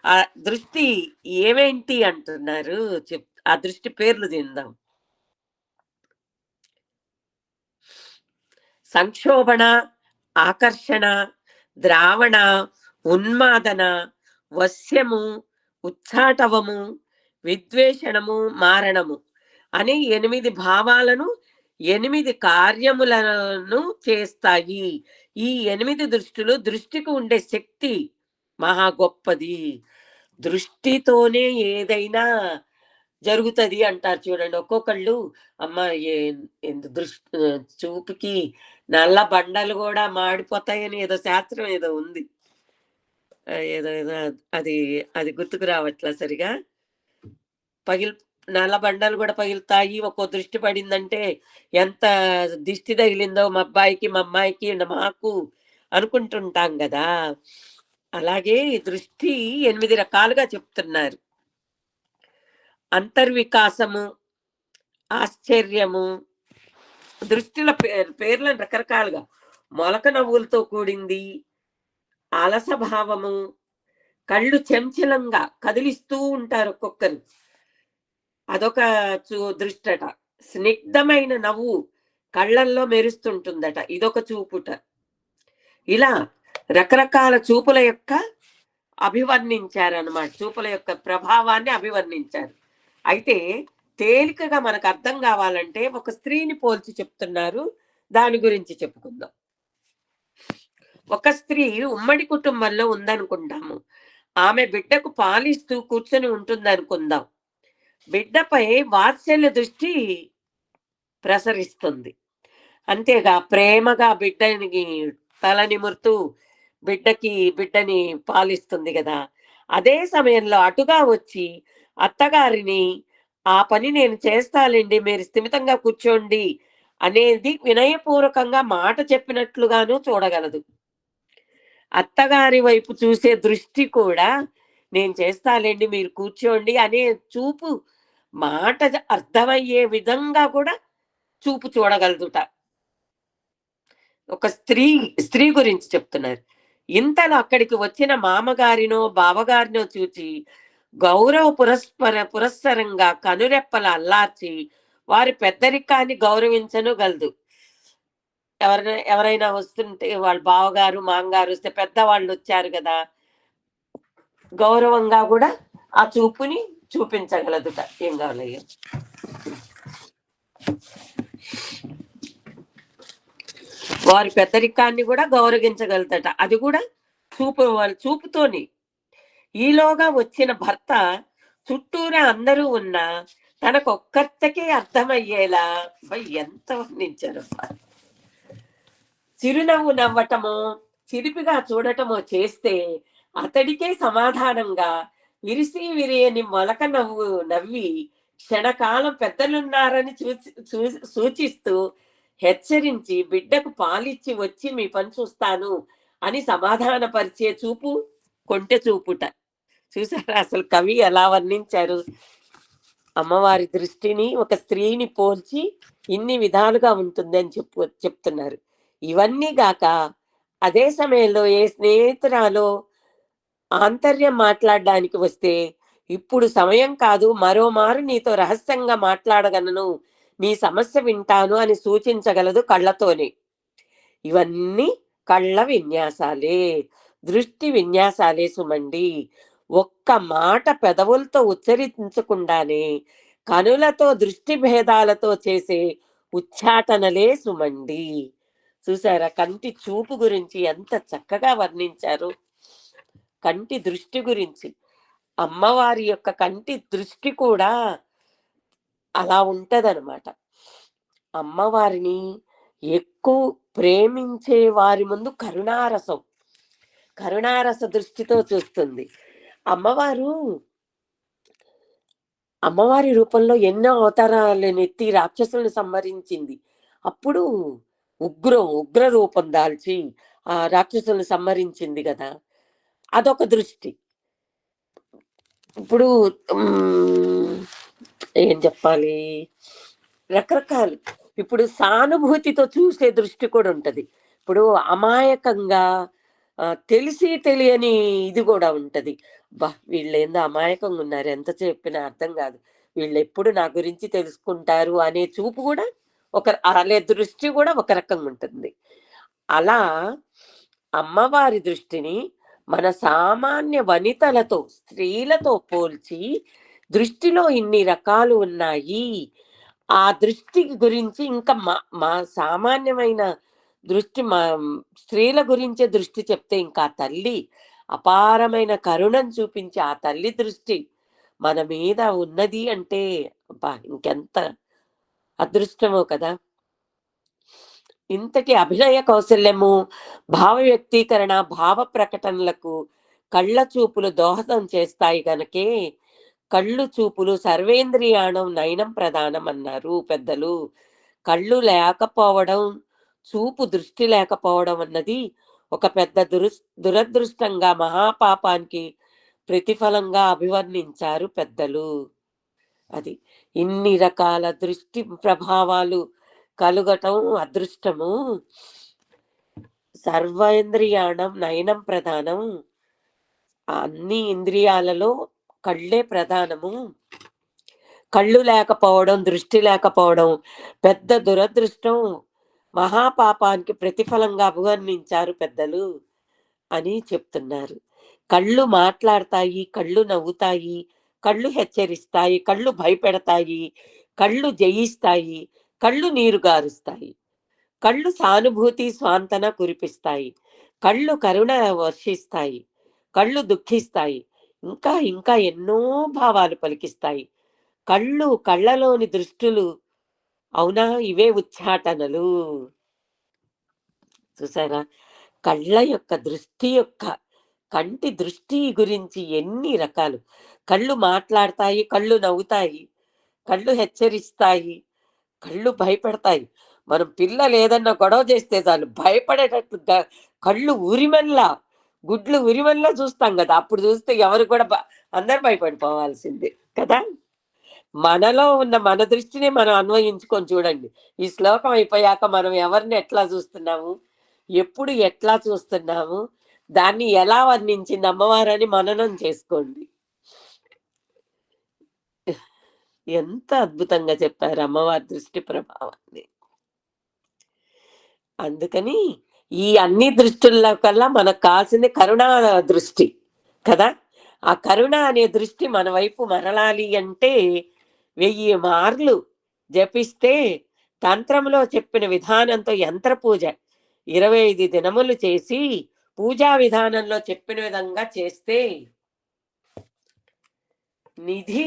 ఆ దృష్టి ఏమేంటి అంటున్నారు. ఆ దృష్టి పేర్లు తిందాం. సంక్షోభణ, ఆకర్షణ, ద్రావణ, ఉన్మాదన, వశ్యము, ఉచ్చాటవము, విద్వేషణము, మారణము అనే 8 భావాలను, 8 కార్యములను చేస్తాయి. ఈ 8 దృష్టులు, దృష్టికి ఉండే శక్తి మహా గొప్పది. దృష్టితోనే ఏదైనా జరుగుతది అంటారు చూడండి. ఒక్కొక్కళ్ళు అమ్మ దృష్టి చూపుకి నల్ల బండలు గూడా మాడిపోతాయని ఏదో శాస్త్రం ఏదో ఉంది. ఏదో ఏదో అది అది గుర్తుకు రావట్లా సరిగా. పగిలి నల్ల బండలు గూడా పగులుతాయి. ఒక్కో దృష్టి పడిందంటే ఎంత దిష్టి తగిలిందో మా అబ్బాయికి, మా అమ్మాయికి, మాకు అనుకుంటుంటాం గదా! అలాగే ఈ దృష్టి 8 రకాలుగా చెప్తున్నారు. అంతర్వికాసము, ఆశ్చర్యము, దృష్టిల పేర్లను రకరకాలుగా మొలక నవ్వులతో కూడింది, అలస భావము, కళ్ళు చంచలంగా కదిలిస్తూ ఉంటారు ఒక్కొక్కరు, అదొక దృష్టట. స్నిగ్ధమైన నవ్వు కళ్ళల్లో మెరుస్తుంటుందట, ఇదొక చూపుట. ఇలా రకరకాల చూపుల యొక్క అభివర్ణించారన్నమాట. చూపుల యొక్క ప్రభావాన్ని అభివర్ణించారు. అయితే తేలికగా మనకు అర్థం కావాలంటే ఒక స్త్రీని పోల్చి చెప్తున్నారు. దాని గురించి చెప్పుకుందాం. ఒక స్త్రీ ఉమ్మడి కుటుంబంలో ఉందనుకుంటాము. ఆమె బిడ్డకు పాలిస్తూ కూర్చొని ఉంటుందనుకుందాం. బిడ్డపై వాత్సల్య దృష్టి ప్రసరిస్తుంది. అంతేగా ప్రేమగా బిడ్డని తల నిమురుతూ బిడ్డని పాలిస్తుంది కదా. అదే సమయంలో అటుగా వచ్చి అత్తగారిని ఆ పని నేను చేస్తాలేండి, మీరు స్థిమితంగా కూర్చోండి అనేది వినయపూర్వకంగా మాట చెప్పినట్లుగాను చూడగలదు. అత్తగారి వైపు చూసే దృష్టి కూడా నేను చేస్తాలేండి, మీరు కూర్చోండి అనే చూపు, మాట అర్థమయ్యే విధంగా కూడా చూపు చూడగలదుట. ఒక స్త్రీ గురించి చెప్తున్నారు. ఇంతలో అక్కడికి వచ్చిన మామగారినో బావగారినో చూచి గౌరవ పురస్సరంగా కనురెప్పల అల్లార్చి వారి పెద్దరికాన్ని గౌరవించనుగలదు. ఎవరైనా వస్తుంటే వాళ్ళ బావగారు మామగారు వస్తే పెద్దవాళ్ళు వచ్చారు కదా, గౌరవంగా కూడా ఆ చూపుని చూపించగలదుట. ఏం కావాలయ్యా? వారి పెద్దరికాన్ని కూడా గౌరవించగలుగుతాట. అది కూడా చూపుతోని. ఈలోగా వచ్చిన భర్త చుట్టూరా అందరూ ఉన్నా తనకొక్కరికే అర్థమయ్యేలా ఎంత వర్ణించారు. చిరునవ్వు నవ్వటమో చిరిపిగా చూడటమో చేస్తే అతడికే సమాధానంగా విరియని మొలక నవ్వి క్షణకాలం పెద్దలున్నారని సూచిస్తూ హెచ్చరించి బిడ్డకు పాలిచ్చి వచ్చి మీ పని చూస్తాను అని సమాధానపరిచే చూపు కొంటె చూపుట. చూసారా అసలు కవి ఎలా వర్ణించారు? అమ్మవారి దృష్టిని ఒక స్త్రీని పోల్చి ఇన్ని విధాలుగా ఉంటుంది అని చెప్తున్నారు. ఇవన్నీ గాక అదే సమయంలో ఏ స్నేహితురాలో ఆంతర్యం మాట్లాడడానికి వస్తే, ఇప్పుడు సమయం కాదు, మరోమారు నీతో రహస్యంగా మాట్లాడగలను, నీ సమస్య వింటాను అని సూచించగలదు కళ్ళతోనే. ఇవన్నీ కళ్ళ విన్యాసాలే, దృష్టి విన్యాసాలే సుమండి. ఒక్క మాట పెదవులతో ఉచ్చరించకుండానే కనులతో దృష్టి భేదాలతో చేసే ఉచ్చాటనలే సుమండి. చూసారా కంటి చూపు గురించి ఎంత చక్కగా వర్ణించారు. కంటి దృష్టి గురించి, అమ్మవారి యొక్క కంటి దృష్టి కూడా అలా ఉంటదనమాట. అమ్మవారిని ఎక్కువ ప్రేమించే వారి ముందు కరుణారస దృష్టితో చూస్తుంది. అమ్మవారి రూపంలో ఎన్నో అవతారాలను ఎత్తి రాక్షసులను సంహరించింది. అప్పుడు ఉగ్ర రూపం దాల్చి ఆ రాక్షసులను సంహరించింది కదా, అదొక దృష్టి. ఇప్పుడు ఏం చెప్పాలి, రకరకాలు. ఇప్పుడు సానుభూతితో చూసే దృష్టి కూడా ఉంటది. ఇప్పుడు అమాయకంగా తెలిసి తెలియని ఇది కూడా ఉంటది. వీళ్ళు ఏందో అమాయకంగా ఉన్నారు, ఎంత చెప్పినా అర్థం కాదు, వీళ్ళు ఎప్పుడు నా గురించి తెలుసుకుంటారు అనే చూపు కూడా అనే దృష్టి కూడా ఒక రకంగా ఉంటుంది. అలా అమ్మవారి దృష్టిని మన సామాన్య వనితలతో స్త్రీలతో పోల్చి దృష్టిలో ఇన్ని రకాలు ఉన్నాయి. ఆ దృష్టి గురించి ఇంకా మా సామాన్యమైన దృష్టి, మా స్త్రీల గురించే దృష్టి చెప్తే ఇంకా తల్లి అపారమైన కరుణను చూపించి ఆ తల్లి దృష్టి మన మీద ఉన్నది అంటే అబ్బా ఇంకెంత అదృష్టమో కదా. ఇంతటి అభినయ కౌశల్యము, భావ వ్యక్తీకరణ, భావ ప్రకటనలకు కళ్ళ చూపులు దోహదం చేస్తాయి గనకే కళ్ళు చూపులు సర్వేంద్రియాణం నయనం ప్రధానం అన్నారు పెద్దలు. కళ్ళు లేకపోవడం, చూపు దృష్టి లేకపోవడం అన్నది ఒక పెద్ద దురదృష్టంగా, మహాపాపానికి ప్రతిఫలంగా అభివర్ణించారు పెద్దలు. అది ఇన్ని రకాల దృష్టి ప్రభావాలు కలుగటం అదృష్టము. సర్వేంద్రియాణం నయనం ప్రధానం. అన్ని ఇంద్రియాలలో కళ్ళే ప్రధానము. కళ్ళు లేకపోవడం, దృష్టి లేకపోవడం పెద్ద దురదృష్టం, మహాపాపానికి ప్రతిఫలంగా అభివర్ణించారు పెద్దలు అని చెప్తున్నారు. కళ్ళు మాట్లాడతాయి, కళ్ళు నవ్వుతాయి, కళ్ళు హెచ్చరిస్తాయి, కళ్ళు భయపెడతాయి, కళ్ళు జయిస్తాయి, కళ్ళు నీరు గారుస్తాయి, కళ్ళు సానుభూతి స్వాంతన కురిపిస్తాయి, కళ్ళు కరుణ వర్షిస్తాయి, కళ్ళు దుఃఖిస్తాయి, ఇంకా ఇంకా ఎన్నో భావాలు పలికిస్తాయి. కళ్ళు, కళ్ళలోని దృష్టులు, అవునా ఇవే ఉచ్చాటనలు. చూసారా, కళ్ళ యొక్క దృష్టి యొక్క కంటి దృష్టి గురించి ఎన్ని రకాలు. కళ్ళు మాట్లాడతాయి, కళ్ళు నవ్వుతాయి, కళ్ళు హెచ్చరిస్తాయి, కళ్ళు భయపెడతాయి. మనం పిల్లలు ఏదన్నా గొడవ చేస్తే చాలు భయపడేటట్టు కళ్ళు ఉరిమల్లా, గుడ్లు ఉరిమల్లా చూస్తాం కదా. అప్పుడు చూస్తే ఎవరు కూడా అందరు భయపడిపోవాల్సిందే కదా. మనలో ఉన్న మన దృష్టిని మనం అన్వయించుకొని చూడండి. ఈ శ్లోకం అయిపోయాక మనం ఎవరిని ఎట్లా చూస్తున్నాము, ఎప్పుడు ఎట్లా చూస్తున్నాము, దాన్ని ఎలా వర్ణించింది అమ్మవారని మననం చేసుకోండి. ఎంత అద్భుతంగా చెప్పారు అమ్మవారి దృష్టి ప్రభావాన్ని. అందుకని ఈ అన్ని దృష్టిల్లో కల్లా మనకు కావాల్సింది కరుణా దృష్టి కదా. ఆ కరుణ అనే దృష్టి మన వైపు మరలాలి అంటే 1000 మార్లు జపిస్తే, తంత్రంలో చెప్పిన విధానంతో యంత్ర పూజ 25 దినములు చేసి పూజా విధానంలో చెప్పిన విధంగా చేస్తే నిధి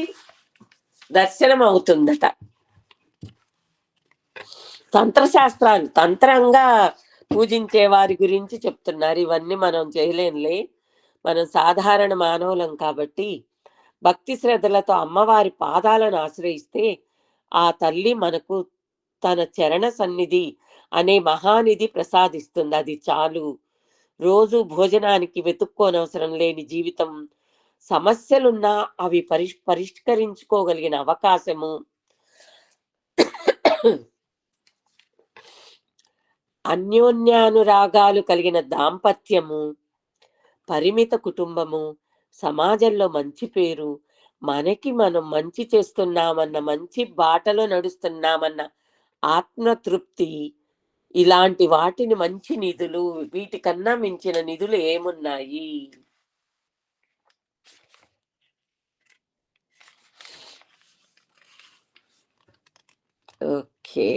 దర్శనం అవుతుందట. తంత్రశాస్త్రాలు తంత్రంగా పూజించే వారి గురించి చెప్తున్నారు. ఇవన్నీ మనం చేయలేంలే, మనం సాధారణ మానవులం కాబట్టి భక్తి శ్రద్ధలతో అమ్మవారి పాదాలను ఆశ్రయిస్తే ఆ తల్లి మనకు తన చరణ సన్నిధి అనే మహానిధి ప్రసాదిస్తుంది. అది చాలు. రోజు భోజనానికి వెతుక్కోనవసరం లేని జీవితం, సమస్యలున్నా అవి పరిష్కరించుకోగలిగిన అవకాశము, అన్యోన్యానురాగాలు కలిగిన దాంపత్యము, పరిమిత కుటుంబము, సమాజంలో మంచి పేరు, మనకి మనం మంచి చేస్తున్నామన్న, మంచి బాటలో నడుస్తున్నామన్న ఆత్మతృప్తి, ఇలాంటి వాటిని మంచి నిధులు, వీటికన్నా మించిన నిధులు ఏమున్నాయి? ఓకే,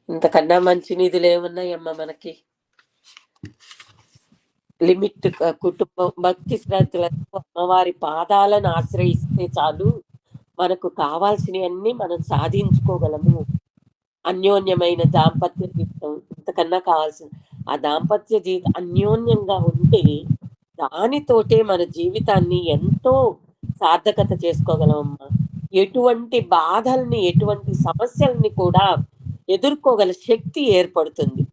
ఇంతకన్నా మంచి నిధులు ఏమున్నాయమ్మా మనకి? లిమిట్ కుటుంబం, భక్తి శ్రద్ధలతో అమ్మవారి పాదాలను ఆశ్రయిస్తే చాలు, మనకు కావాల్సినవన్నీ మనం సాధించుకోగలము. అన్యోన్యమైన దాంపత్య జీవితం ఇంతకన్నా కావాల్సిన, ఆ దాంపత్య జీవితం అన్యోన్యంగా ఉంటే దానితోటే మన జీవితాన్ని ఎంతో సార్థకత చేసుకోగలమమ్మా. ఎటువంటి బాధల్ని, ఎటువంటి సమస్యల్ని కూడా ఎదుర్కోగల శక్తి ఏర్పడుతుంది.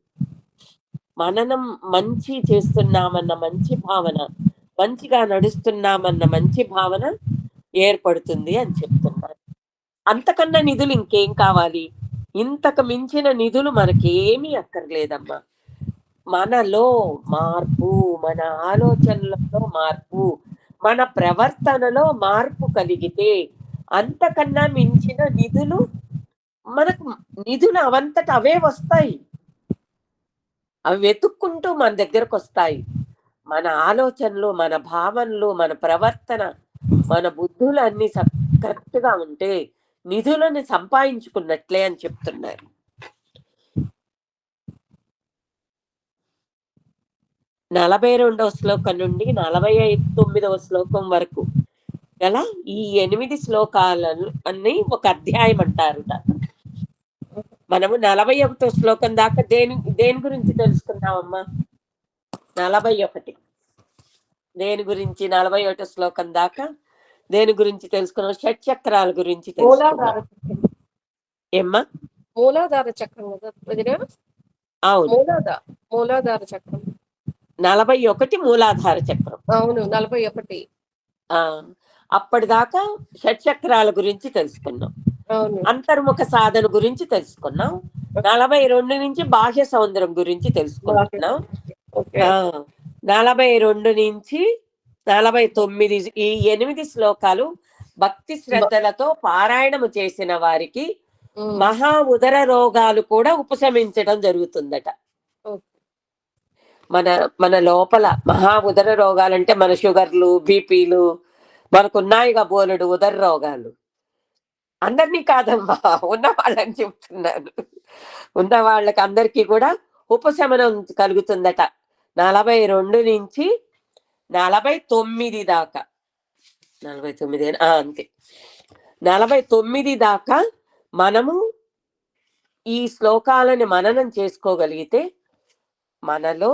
మననం మంచి చేస్తున్నామన్న మంచి భావన, మంచిగా నడుస్తున్నామన్న మంచి భావన ఏర్పడుతుంది అని చెప్తున్నారు. అంతకన్నా నిధులు ఇంకేం కావాలి? ఇంతకు మించిన నిధులు మనకేమీ అక్కర్లేదమ్మా. మనలో మార్పు, మన ఆలోచనలలో మార్పు, మన ప్రవర్తనలో మార్పు కలిగితే అంతకన్నా మించిన నిధులు మనకు, నిధులు అవంతట అవే వస్తాయి. అవి వెతుక్కుంటూ మన దగ్గరకు వస్తాయి. మన ఆలోచనలు, మన భావనలు, మన ప్రవర్తన, మన బుద్ధులు అన్ని కరెక్ట్ గా ఉంటే నిధులను సంపాదించుకున్నట్లే అని చెప్తున్నారు. 42వ శ్లోకం నుండి 49వ శ్లోకం వరకు గల ఈ 8 శ్లోకాలను అన్ని ఒక అధ్యాయం అంటారుట. మనము 41వ శ్లోకం దాకా దేని గురించి తెలుసుకున్నామమ్మా? 41 దేని గురించి? 41 శ్లోకం దాకా దేని గురించి తెలుసుకున్నాం? షట్చక్రాల గురించి తెలుసుకున్నాం. ఏమ్మా? మూలాధార చక్రం కదా వదినా? అవును, మూలాధార చక్రం. 41 మూలాధార చక్రం. అవును, 41. అప్పటిదాకా షట్చక్రాల గురించి తెలుసుకున్నాం. అవును, అంతర్ముఖ సాధన గురించి తెలుసుకున్నాం. 42 నుంచి బాహ్య సౌందర్యం గురించి తెలుసుకుంటున్నాం. ఓకే. 42 నుంచి 49 ఈ 8 శ్లోకాలు భక్తి శ్రద్ధలతో పారాయణము చేసిన వారికి మహా ఉదర రోగాలు కూడా ఉపశమించడం జరుగుతుందట. మన లోపల మహా ఉదర రోగాలంటే మన షుగర్లు, బీపీలు మనకున్నాయిగా బోలెడు ఉదర రోగాలు. అందరినీ కాదమ్మా, ఉన్న వాళ్ళని చెప్తున్నాను. ఉన్న వాళ్ళకి అందరికీ కూడా ఉపశమనం కలుగుతుందట 42 నుంచి 49 దాకా. 49 అంతే. 49 దాకా మనము ఈ శ్లోకాలను మననం చేసుకోగలిగితే మనలో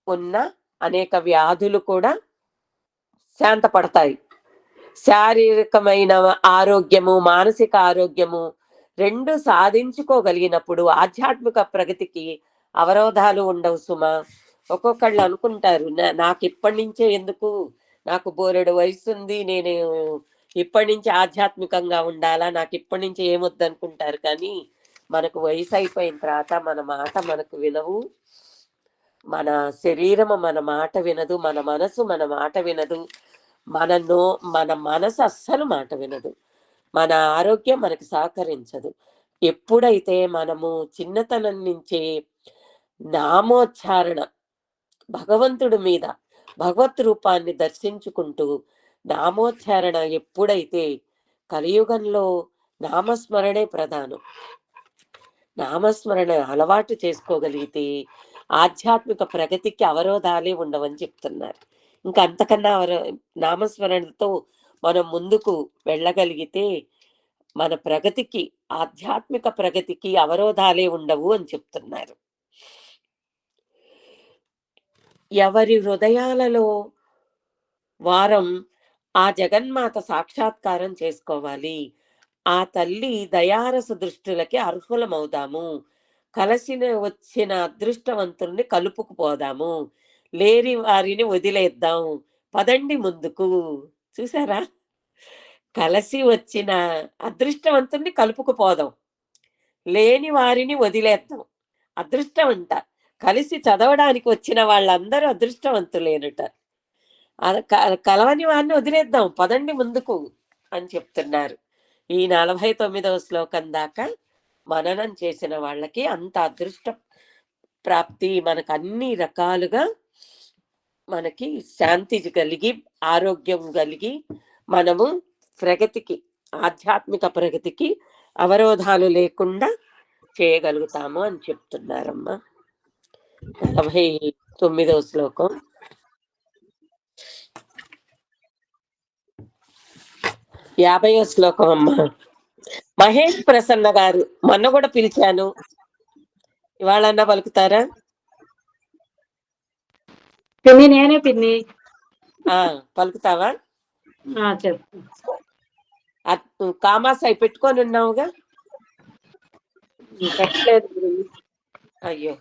ఉన్న అనేక వ్యాధులు కూడా శాంతపడతాయి. శారీరకమైన ఆరోగ్యము, మానసిక ఆరోగ్యము రెండు సాధించుకోగలిగినప్పుడు ఆధ్యాత్మిక ప్రగతికి అవరోధాలు ఉండవు సుమా. ఒక్కొక్కళ్ళు అనుకుంటారు, నాకు ఇప్పటి నుంచే ఎందుకు, నాకు బోరెడు వయసు ఉంది, నేను ఇప్పటి నుంచి ఆధ్యాత్మికంగా ఉండాలా, నాకు ఇప్పటి నుంచి ఏమొద్దు అనుకుంటారు. కానీ మనకు వయసు అయిపోయిన తర్వాత మన మాట మనకు వినవు, మన శరీరము మన మాట వినదు, మన మనసు మన మాట వినదు, మన మనసు అస్సలు మాట వినదు, మన ఆరోగ్యం మనకు సహకరించదు. ఎప్పుడైతే మనము చిన్నతనం నుంచే నామోచ్చారణ, భగవంతుడి మీద భగవత్ రూపాన్ని దర్శించుకుంటూ నామోచ్చారణ ఎప్పుడైతే, కలియుగంలో నామస్మరణే ప్రధానం, నామస్మరణ అలవాటు చేసుకోగలిగితే ఆధ్యాత్మిక ప్రగతికి అవరోధాలే ఉండవని చెప్తున్నారు. ఇంకా అంతకన్నా నామస్మరణతో మనం ముందుకు వెళ్ళగలిగితే మన ప్రగతికి, ఆధ్యాత్మిక ప్రగతికి అవరోధాలే ఉండవు అని చెప్తున్నారు. ఎవరి హృదయాలలో వారం ఆ జగన్మాత సాక్షాత్కారం చేసుకోవాలి. ఆ తల్లి దయారస దృష్టిలకి అర్హులమవుదాము. వచ్చిన అదృష్టవంతుల్ని కలుపుకుపోదాము, లేని వారిని వదిలేద్దాం, పదండి ముందుకు. చూసారా? కలిసి వచ్చిన అదృష్టవంతుల్ని కలుపుకుపోదాం, లేని వారిని వదిలేద్దాం. అదృష్టం అంట, కలిసి చదవడానికి వచ్చిన వాళ్ళందరూ అదృష్టవంతులేనట. కలవని వారిని వదిలేద్దాం, పదండి ముందుకు అని చెప్తున్నారు. ఈ 49వ శ్లోకం దాకా మననం చేసిన వాళ్ళకి అంత అదృష్ట ప్రాప్తి, మనకు అన్ని రకాలుగా మనకి శాంతి కలిగి, ఆరోగ్యం కలిగి, మనము ప్రగతికి, ఆధ్యాత్మిక ప్రగతికి అవరోధాలు లేకుండా చేయగలుగుతాము అని చెప్తున్నారమ్మా. 49వ శ్లోకం. 50వ శ్లోకం అమ్మా. మహేష్ ప్రసన్న గారు, మొన్న కూడా పిలిచాను, ఇవాళన్నా పలుకుతారా? నేనే పిన్ని. పలుకుతావా? చెప్పు. కామాసాయి పెట్టుకొని ఉన్నావుగా? పెట్టలేదు. అయ్యో,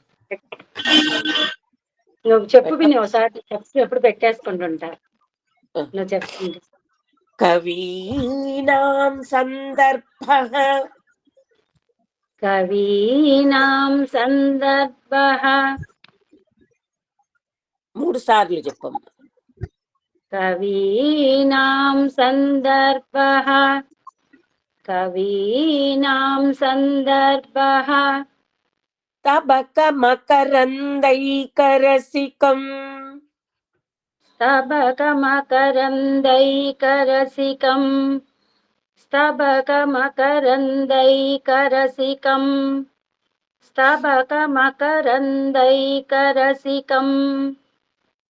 నువ్వు చెప్పు పిన్ని, ఒకసారి చెప్పు, ఎప్పుడు పెట్టేసుకుంటుంటా నువ్వు చెప్తుంటే. కవీనాం సందర్భః, కవీనాం సందర్భః, 3 సార్లు చెప్పమ్మా. కవీనాం సందర్భః, కవీనాం సందర్భః, తబక మకరందైకరసికం, స్తబకమకరందైకరసికం, స్తబకమకరందైకరసికం, స్తబకమకరందైకరసికం,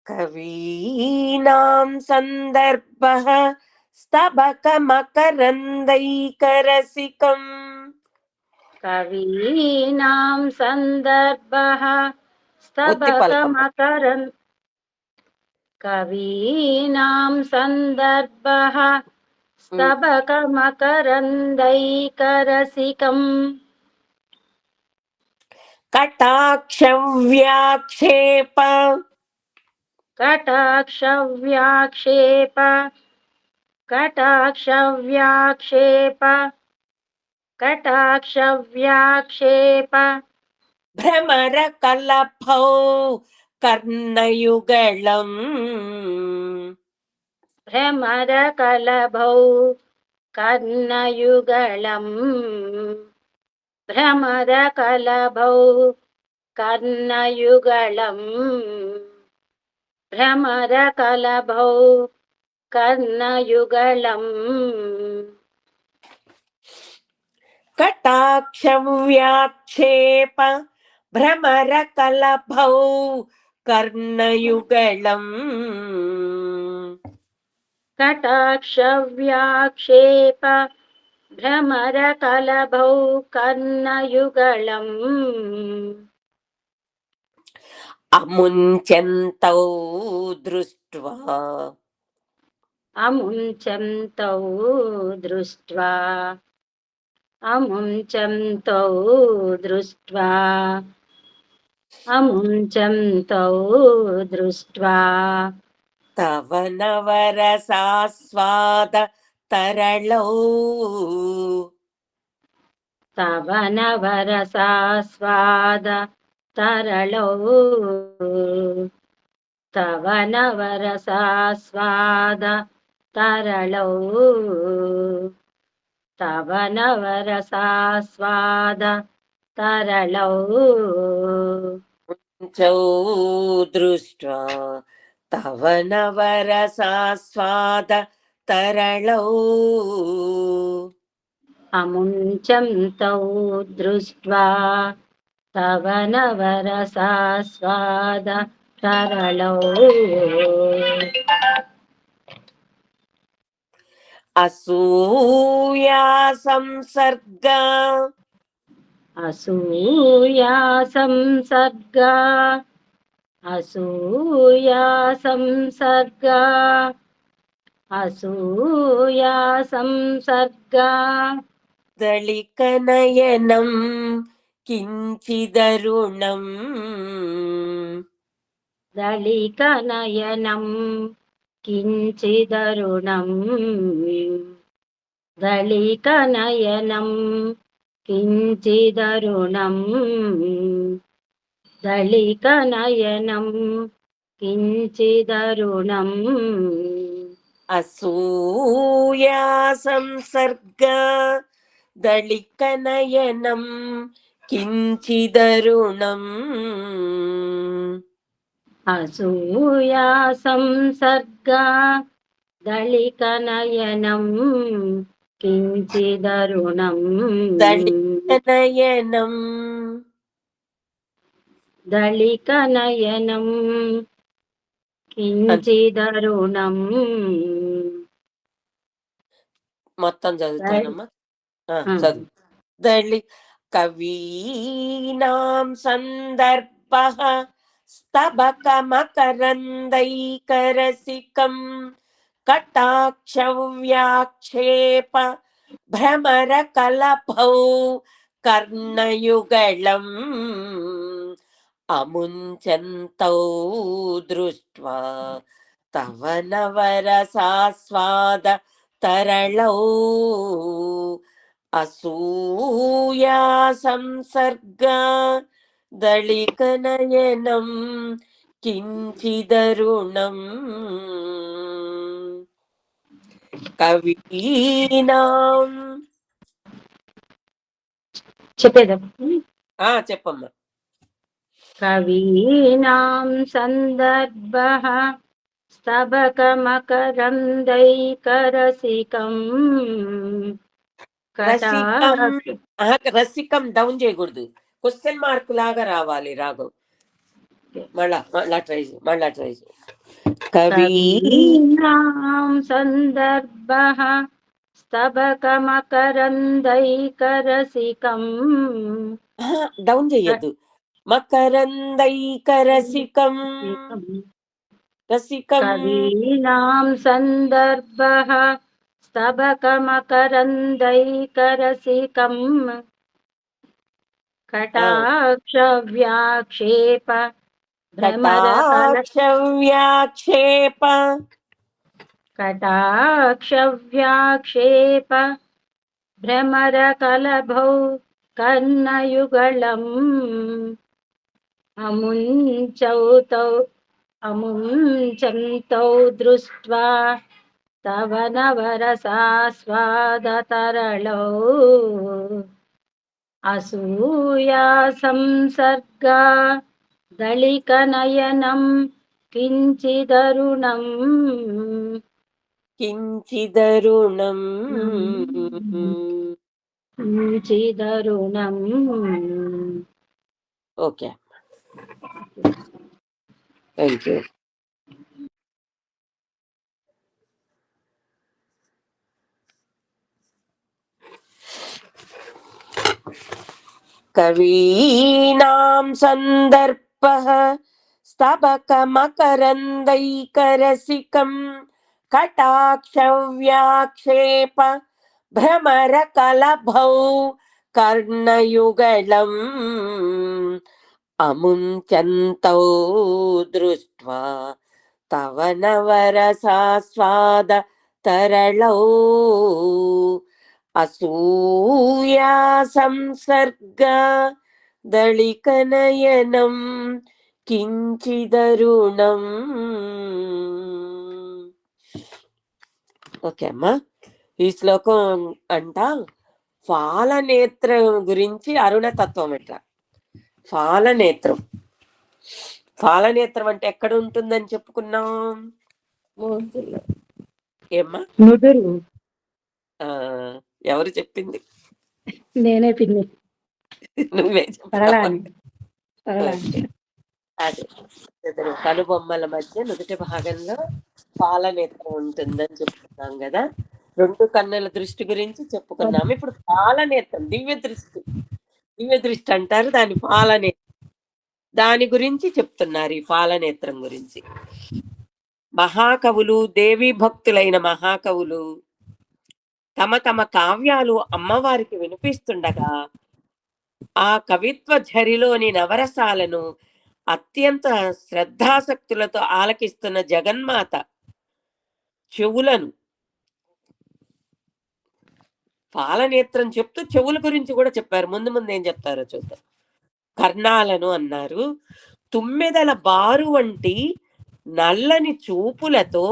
కవీనాం సందర్భః స్తబకమకరందైకరసికం కవీనాం సందర్భః ఒత్తి పలకమ్మ. కవీనాం సందర్భః స్తబకమకరందైకరసికం కటాక్షం వ్యాక్షేప కటాక్షవ్యాక్షేప భ్రమర కలభౌ కర్ణయుగళం భ్రమరకలభౌ కర్ణయుగళం భ్రమరకలభౌ కర్ణయుగళం భ్రమరకలభౌ కర్ణయుగళం కటాక్షం వ్యాక్షేప భ్రమర కలభౌ కర్ణయుగళం కటాక్షవ్యాక్షేప భ్రమరకలభౌ కర్ణయుగళం అముంచంతౌ దృష్ట్వా అముంచంతౌ దృష్ట్వా అముంచంతౌ దృష్ట్వా అముంచంతౌ దృష్ట్వా తవ నవరసాస్వాద తరళౌ తవ నవరసాస్వాద తరళౌ తవ నవరసాస్వాద తరళౌ తవ నవరసాస్వాద తరళౌ చౌ దృష్ట్వా తవ నవరసాస్వాద తరళౌ అముంచంతౌ దృష్ట్వా తవ నవరసాస్వాద తరళౌ అసూయా సంసర్గ అసూయా సంసర్గ అసూయా సంసర్గ అసూయా సంసర్గ దళికనయనం కించిదరుణం దళికనయనం కించిదరుణం దళికనయనం కించిదరుణం దళికనయనం కించిదరుణం అసూయా సంసర్గ దళికనయనం కించిదరుణం అసూయా సంసర్గ దళికనయనం కించిదరుణం దళికనయనం దళికనయనం కించిదరుణం మొత్తం చదువుతానమ్మా. చదువు. దళి కవీనాం సందర్భః స్తబకమకరందైకరసికం కటాక్షవ్యాక్షేప భ్రమరకలభౌ కర్ణయుగళం అముంచంతౌ దృష్ట్వా తవ నవరసాస్వాద తరళౌ అసూయా సంసర్గ దళికనయనం కించిదరుణం కవీనాం చెప్పేదా చెప్పమ్మా. కవీనాం సందర్భః స్తబకమకరందైకరసికం రసికం రసికం డౌన్ చేయకూడదు, క్వశ్చన్ మార్క్ లాగా రావాలి రాగం. మళ్ళా ట్రై చేయి. కవీనాం సందర్భః స్తబకమకరందైకరసికం. డౌన్ చెయ్యద్దు. మకరందైకరసికం రసికం. కవీనాం సందర్భః స్తబకమకరందైకరసికం కటాక్షవ్యాక్షేప కటాక్షవ్యాక్షేప కటాక్షవ్యాక్షేప భ్రమరకలభౌ కర్ణయుగళం అముంచంతౌ దృష్ట్వా తవ నవరసాస్వాదతరళౌ అసూయా సంసర్గా దళికనయనం కించిదరుణం. కించిదరుణం. కించిదరుణం. Okay, thank you. కవీనాం సందర్భః స్తబకమకరందైకరసికం కటాక్షవ్యాక్షేప భ్రమరకలభౌ కర్ణయుగళం అముంచంతౌ దృష్ట్వా తవ నవరసాస్వాద తరళౌ అసూయా సంసర్గా దళికనయనం కించిదరుణం. ఓకే అమ్మా, ఈ శ్లోకం అంట ఫాలనేత్రం గురించి అరుణతత్వం ఎట్ట. ఫాలనేత్రం, ఫాలనేత్రం అంటే ఎక్కడ ఉంటుందని చెప్పుకున్నాం? ఏమ్మా? నుదురు. ఎవరు చెప్పింది? నేనే పిన్ని. నువ్వే పరళాని. అదే కనుబొమ్మల మధ్య నుదుటి భాగంలో పాలనేత్రం ఉంటుందని చెప్పుకున్నాం కదా. రెండు కన్నుల దృష్టి గురించి చెప్పుకున్నాం. ఇప్పుడు పాలనేత్రం, దివ్య దృష్టి. దివ్య దృష్టి అంటారు దాని, పాలనేత్రం. దాని గురించి చెప్తున్నారు, ఈ పాలనేత్రం గురించి. మహాకవులు, దేవీ భక్తులైన మహాకవులు తమ తమ కావ్యాలు అమ్మవారికి వినిపిస్తుండగా ఆ కవిత్వ ఝరిలోని నవరసాలను అత్యంత శ్రద్ధాసక్తులతో ఆలకిస్తున్న జగన్మాత చెవులను, పాలనేత్రం చెప్తూ చెవుల గురించి కూడా చెప్పారు. ముందు ముందు ఏం చెప్తారో చూద్దాం. కర్ణాలను అన్నారు. తుమ్మెదల బారు వంటి నల్లని చూపులతో,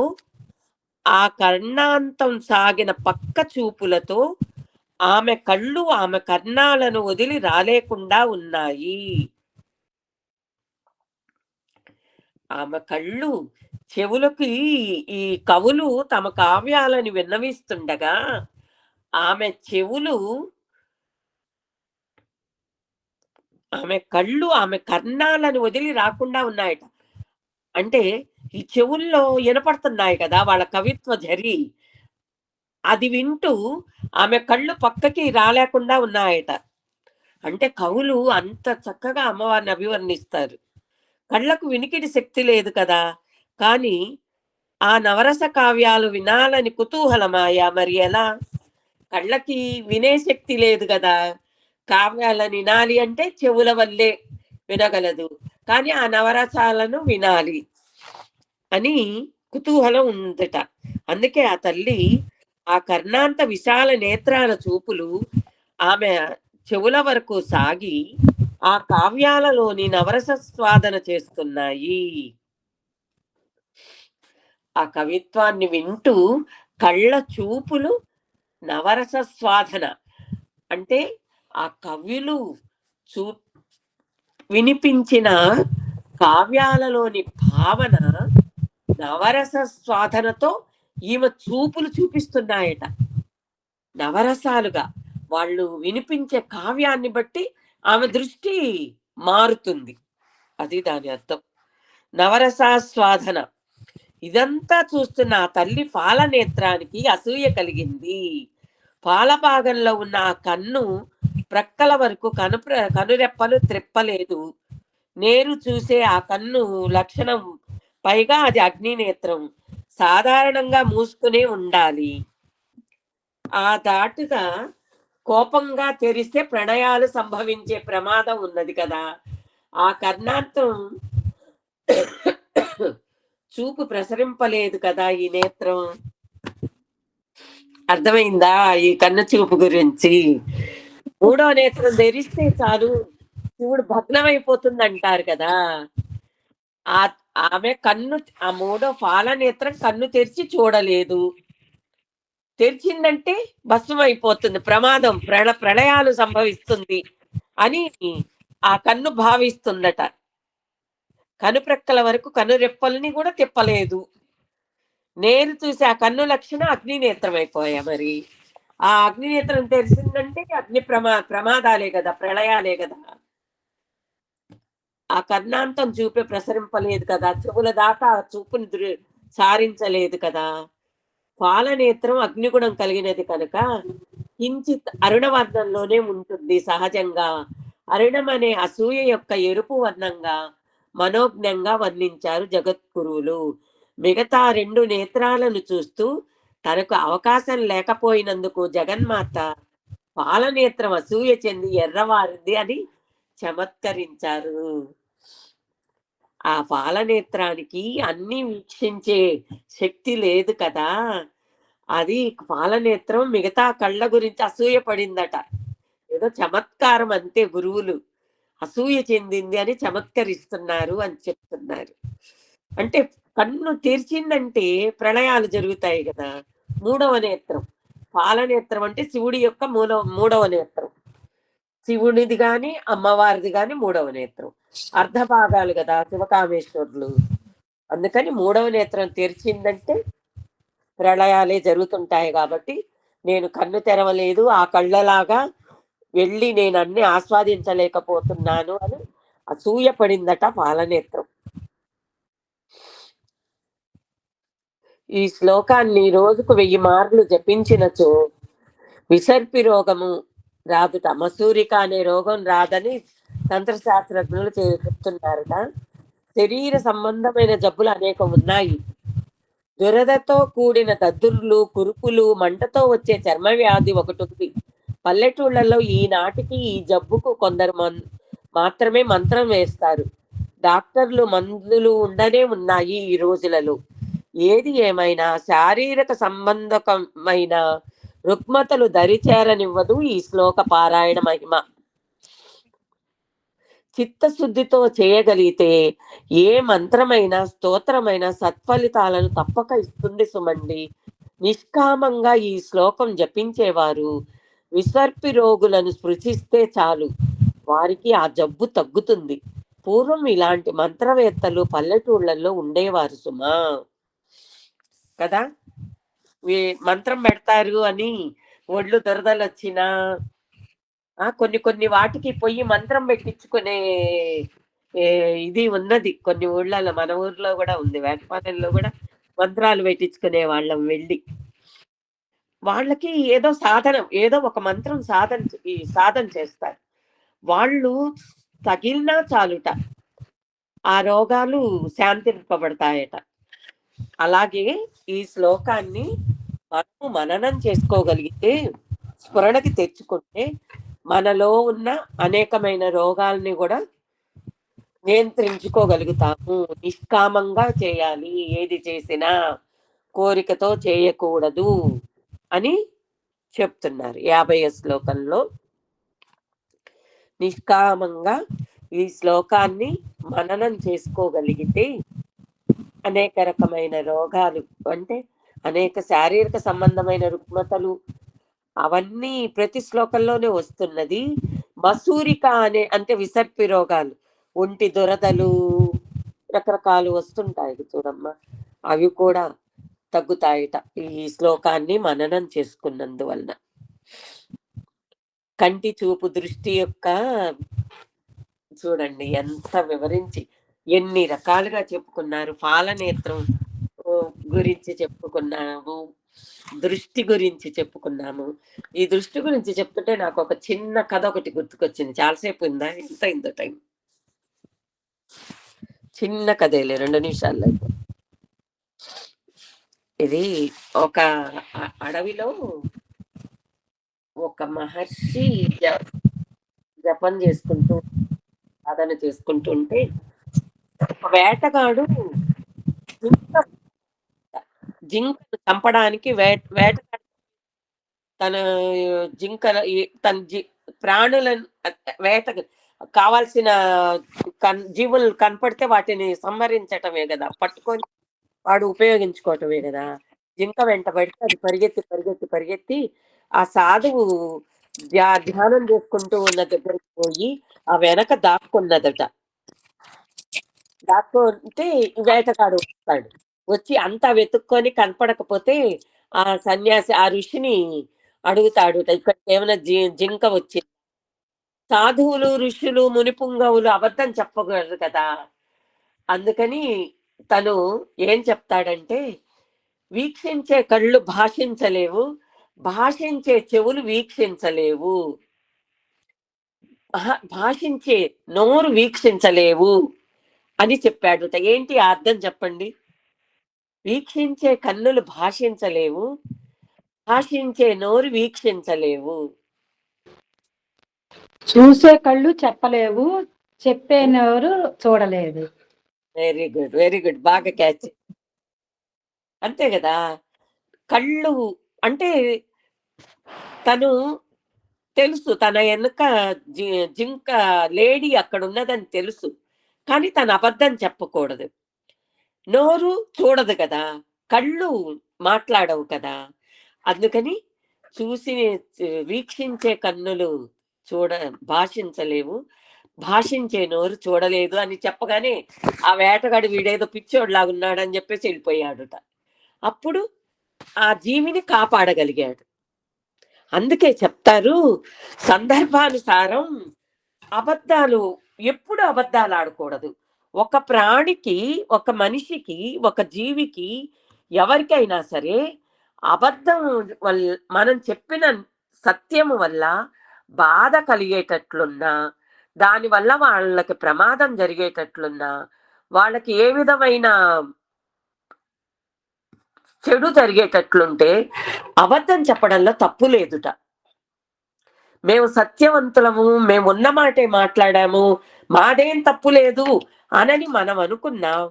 ఆ కర్ణాంతం సాగిన పక్క చూపులతో ఆమె కళ్ళు ఆమె కర్ణాలను వదిలి రాలేకుండా ఉన్నాయి. ఆమె కళ్ళు చెవులకు ఈ కవులు తమ కావ్యాలను విన్నవిస్తుండగా ఆమె చెవులు, ఆమె కళ్ళు ఆమె కర్ణాలను వదిలి రాకుండా ఉన్నాయట. అంటే ఈ చెవుల్లో వినపడుతున్నాయి కదా వాళ్ళ కవిత్వ ఝరి, అది వింటూ ఆమె కళ్ళు పక్కకి రాలేకుండా ఉన్నాయట. అంటే కవులు అంత చక్కగా అమ్మవారిని అభివర్ణిస్తారు. కళ్ళకు వినికిడి శక్తి లేదు కదా, కానీ ఆ నవరస కావ్యాలు వినాలని కుతూహలమాయా. మరి ఎలా? కళ్ళకి వినే శక్తి లేదు కదా, కావ్యాలను వినాలి అంటే చెవుల వల్లే వినగలదు, కానీ ఆ నవరసాలను వినాలి అని కుతూహలం ఉందట. అందుకే ఆ తల్లి ఆ కర్ణాంత విశాల నేత్రాల చూపులు ఆమె చెవుల వరకు సాగి ఆ కావ్యాలలోని నవరస స్వాదన చేస్తున్నాయి. ఆ కవిత్వాన్ని వింటూ కళ్ళ చూపులు నవరస స్వాదన అంటే ఆ కవులు వినిపించిన కావ్యాలలోని భావన నవరస స్వాదనతో ఈమె చూపులు చూపిస్తున్నాయట. నవరసాలుగా వాళ్ళు వినిపించే కావ్యాన్ని బట్టి ఆమె దృష్టి మారుతుంది. అది దాని అర్థం. నవరసాస్వాదన. ఇదంతా చూస్తున్న ఆ తల్లి పాలనేత్రానికి అసూయ కలిగింది. పాల భాగంలో ఉన్న ఆ కన్ను ప్రక్కల వరకు కనురెప్పలు త్రెప్పలేదు. నేరు చూసే ఆ కన్ను లక్షణం, పైగా అది అగ్నినేత్రం. సాధారణంగా మూసుకునే ఉండాలి. ఆ దాటుగా కోపంగా తెరిస్తే ప్రణయాలు సంభవించే ప్రమాదం ఉన్నది కదా. ఆ కర్ణాంతం చూపు ప్రసరింపలేదు కదా ఈ నేత్రం. అర్థమైందా ఈ కన్ను చూపు గురించి? మూడో నేత్రం తెరిస్తే చాలు శివుడు భగ్నమైపోతుంది అంటారు కదా. ఆ ఆమె కన్ను, ఆ మూడో పాలనేత్రం కన్ను తెరిచి చూడలేదు. తెరిచిందంటే భస్మం అయిపోతుంది, ప్రమాదం, ప్రళయాలు సంభవిస్తుంది అని ఆ కన్ను భావిస్తుందట. కనుప్రెక్కల వరకు కనురెప్పల్ని కూడా తిప్పలేదు. నేను చూసి ఆ కన్ను లక్షణం అగ్నినేత్రం అయిపోయా. మరి ఆ అగ్నినేత్రం తెరిచిందంటే అగ్ని ప్రమాదాలే కదా, ప్రళయాలే కదా. ఆ కర్ణాంతం చూపే ప్రసరింపలేదు కదా, చెవుల దాకా చూపుని సారించలేదు కదా. పాలనేత్రం అగ్నిగుణం కలిగినది కనుక కించిత్ అరుణవర్ణంలోనే ఉంటుంది సహజంగా. అరుణం అనే అసూయ యొక్క ఎరుపు వర్ణంగా మనోజ్ఞంగా వర్ణించారు జగద్గురువులు. మిగతా రెండు నేత్రాలను చూస్తూ తనకు అవకాశం లేకపోయినందుకు జగన్మాత పాలనేత్రం అసూయ చెంది ఎర్రవారింది అని చమత్కరించారు. ఆ పాలనేత్రానికి అన్ని వీక్షించే శక్తి లేదు కదా. అది పాలనేత్రం మిగతా కళ్ళ గురించి అసూయ పడిందట. ఏదో చమత్కారం అంతే, గురువులు అసూయ చెందింది అని చమత్కరిస్తున్నారు అని చెప్తున్నారు. అంటే కన్ను తెరిచిందంటే ప్రళయాలు జరుగుతాయి కదా. మూడవ నేత్రం పాలనేత్రం అంటే శివుడి యొక్క మూడవ నేత్రం. శివునిది గాని అమ్మవారిది గాని మూడవ నేత్రం. అర్ధ భాగాలు కదా శివకామేశ్వరులు. అందుకని మూడవ నేత్రం తెరిచిందంటే ప్రళయాలే జరుగుతుంటాయి. కాబట్టి నేను కన్ను తెరవలేదు, ఆ కళ్ళలాగా వెళ్ళి నేను అన్ని ఆస్వాదించలేకపోతున్నాను అని అసూయ పడిందట పాలనేత్రం. ఈ శ్లోకాన్ని రోజుకు 1000 మార్లు జపించినచో విసర్పి రోగము రాదుట. మసూరిక అనే రోగం రాదని తంత్రశాస్త్రజ్ఞులు చెప్తున్నారట. శరీర సంబంధమైన జబ్బులు అనేకం ఉన్నాయి. దురదతో కూడిన దద్దుర్లు, కురుపులు, మంటతో వచ్చే చర్మ వ్యాధి ఒకటి ఉంది. పల్లెటూళ్లలో ఈనాటికి ఈ జబ్బుకు కొందరు మాత్రమే మంత్రం వేస్తారు. డాక్టర్లు మందులు ఉండనే ఉన్నాయి ఈ రోజులలో. ఏది ఏమైనా శారీరక సంబంధకమైన రుగ్మతలు దరిచేరనివ్వదు ఈ శ్లోక పారాయణ మహిమ. చిత్తశుద్ధితో చేయగలిగితే ఏ మంత్రమైనా స్తోత్రమైన సత్ఫలితాలను తప్పక ఇస్తుంది సుమండి. నిష్కామంగా ఈ శ్లోకం జపించేవారు విసర్పి రోగులను స్పృశిస్తే చాలు, వారికి ఆ జబ్బు తగ్గుతుంది. పూర్వం ఇలాంటి మంత్రవేత్తలు పల్లెటూళ్లలో ఉండేవారు సుమా కదా. మంత్రం పెడతారు అని ఒళ్ళు దురదలు వచ్చినా కొన్ని వాటికి పొయ్యి మంత్రం పెట్టించుకునే ఇది ఉన్నది కొన్ని ఊళ్ళలో. మన ఊర్లో కూడా ఉంది, వేటపాలెంలో కూడా మంత్రాలు పెట్టించుకునే వాళ్ళం వెళ్ళి. వాళ్ళకి ఏదో సాధనం, ఏదో ఒక మంత్రం సాధన చేస్తారు. వాళ్ళు తగిలినా చాలుట ఆ రోగాలు శాంతింపబడతాయట. అలాగే ఈ శ్లోకాన్ని మనము మననం చేసుకోగలిగితే, స్ఫురణకి తెచ్చుకుంటే మనలో ఉన్న అనేకమైన రోగాల్ని కూడా నియంత్రించుకోగలుగుతాము. నిష్కామంగా చేయాలి, ఏది చేసినా కోరికతో చేయకూడదు అని చెప్తున్నారు 50వ శ్లోకంలో. నిష్కామంగా ఈ శ్లోకాన్ని మననం చేసుకోగలిగితే అనేక రకమైన రోగాలు, అంటే అనేక శారీరక సంబంధమైన రుగ్మతలు అవన్నీ ప్రతి శ్లోకంలోనే వస్తున్నది. మసూరిక అంటే విసర్పి రోగాలు, ఒంటి దురదలు రకరకాలు వస్తుంటాయి చూడమ్మా, అవి కూడా తగ్గుతాయిట ఈ శ్లోకాన్ని మననం చేసుకున్నందువలన. కంటి చూపు దృష్టి యొక్క చూడండి ఎంత వివరించి ఎన్ని రకాలుగా చెప్పుకున్నారు. పాలనేత్రం గురించి చెప్పుకున్నాము, దృష్టి గురించి చెప్పుకున్నాము. ఈ దృష్టి గురించి చెప్తుంటే నాకు ఒక చిన్న కథ ఒకటి గుర్తుకొచ్చింది. చాలాసేపు ఉందా? ఎంత అయిందో టైం? చిన్న కథేలే, 2 నిమిషాల్లో అయిపోతుంది. ఇది ఒక అడవిలో ఒక మహర్షి జపం చేసుకుంటూ, సాధన చేసుకుంటూ ఉంటే ఒక వేటగాడు జింకను చంపడానికి వేటగాడు తన తన ప్రాణులను వేట కావాల్సిన జీవులు కనపడితే వాటిని సంహరించటమే కదా, పట్టుకొని వాడు ఉపయోగించుకోవటమే కదా. జింక వెంట పడితే అది పరిగెత్తి పరిగెత్తి పరిగెత్తి ఆ సాధువు ధ్యానం చేసుకుంటూ ఉన్న దగ్గరికి పోయి ఆ వెనక దాక్కున్నదట. దాక్కుంటే వేటగాడు వస్తాడు. వచ్చి అంతా వెతుక్కొని కనపడకపోతే ఆ సన్యాసి ఆ ఋషిని అడుగుతాడు, ఇక్కడ ఏమైనా జింక వచ్చింది. సాధువులు, ఋషులు, మునిపుంగవులు అబద్ధం చెప్పకూడదు కదా. అందుకని తను ఏం చెప్తాడంటే, వీక్షించే కళ్ళు భాషించలేవు, భాషించే చెవులు వీక్షించలేవు, భాషించే నోరు వీక్షించలేవు అని చెప్పాడుట. ఏంటి అర్థం చెప్పండి? వీక్షించే కన్నులు భాషించలేవు, భాషించే నోరు వీక్షించలేవు. చూసే కళ్ళు చెప్పలేవు, చెప్పేనెవరు చూడలేదు. వెరీ గుడ్, వెరీ గుడ్, బాగా క్యాచ్. అంతే కదా. కళ్ళు అంటే తను తెలుసు, తన వెనుక జింక లేడీ అక్కడ ఉన్నదని తెలుసు, కానీ తను అబద్ధం చెప్పకూడదు. నోరు చూడదు కదా, కళ్ళు మాట్లాడవు కదా. అందుకని చూసి వీక్షించే కన్నులు భాషించలేవు, భాషించే నోరు చూడలేదు అని చెప్పగానే ఆ వేటగాడు వీడేదో పిచ్చోడ్లాగా ఉన్నాడని చెప్పేసి వెళ్ళిపోయాడుట. అప్పుడు ఆ జీవిని కాపాడగలిగాడు. అందుకే చెప్తారు, సందర్భానుసారం ఎప్పుడు అబద్ధాలు ఆడకూడదు. ఒక ప్రాణికి, ఒక మనిషికి, ఒక జీవికి, ఎవరికైనా సరే అబద్ధం వల్ల, మనం చెప్పిన సత్యము వల్ల బాధ కలిగేటట్లున్నా, దానివల్ల వాళ్ళకి ప్రమాదం జరిగేటట్లున్నా, వాళ్ళకి ఏ విధమైన చెడు జరిగేటట్లుంటే అబద్ధం చెప్పడంలో తప్పు లేదుట. మేము సత్యవంతులము, మేము ఉన్న మాటే మాట్లాడాము, మాదేం తప్పు లేదు అనని మనం అనుకున్నాం.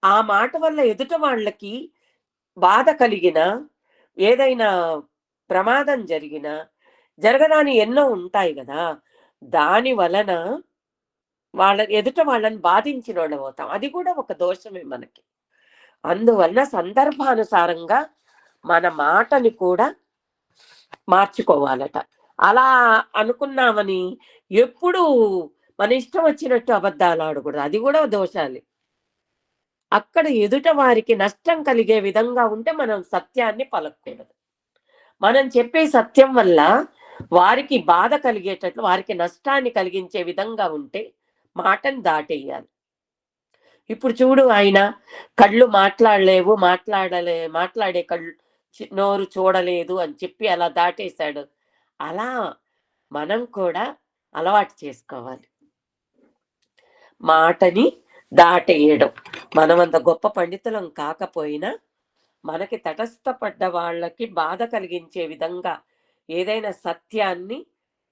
ఆ మాట వల్ల ఎదుట వాళ్ళకి బాధ కలిగిన, ఏదైనా ప్రమాదం జరగదాని ఎన్నో ఉంటాయి కదా. దాని వలన ఎదుట వాళ్ళని బాధించిన వాళ్ళం అవుతాం. అది కూడా ఒక దోషమే మనకి. అందువల్ల సందర్భానుసారంగా మన మాటని కూడా మార్చుకోవాలట. అలా అనుకున్నామని ఎప్పుడు మన ఇష్టం వచ్చినట్టు అబద్ధాలు ఆడకూడదు, అది కూడా దోషాలే. అక్కడ ఎదుట వారికి నష్టం కలిగే విధంగా ఉంటే మనం సత్యాన్ని పలకూడదు. మనం చెప్పే సత్యం వల్ల వారికి బాధ కలిగేటట్లు, వారికి నష్టాన్ని కలిగించే విధంగా ఉంటే మాటని దాటేయాలి. ఇప్పుడు చూడు, ఆయన కళ్ళు మాట్లాడలేవు, మాట్లాడే కళ్ళు, నోరు చూడలేదు అని చెప్పి అలా దాటేశాడు. అలా మనం కూడా అలవాటు చేసుకోవాలి, మాటని దాటేయడం. మనమంత గొప్ప పండితులం కాకపోయినా మనకి తటస్థపడ్డ వాళ్ళకి బాధ కలిగించే విధంగా ఏదైనా సత్యాన్ని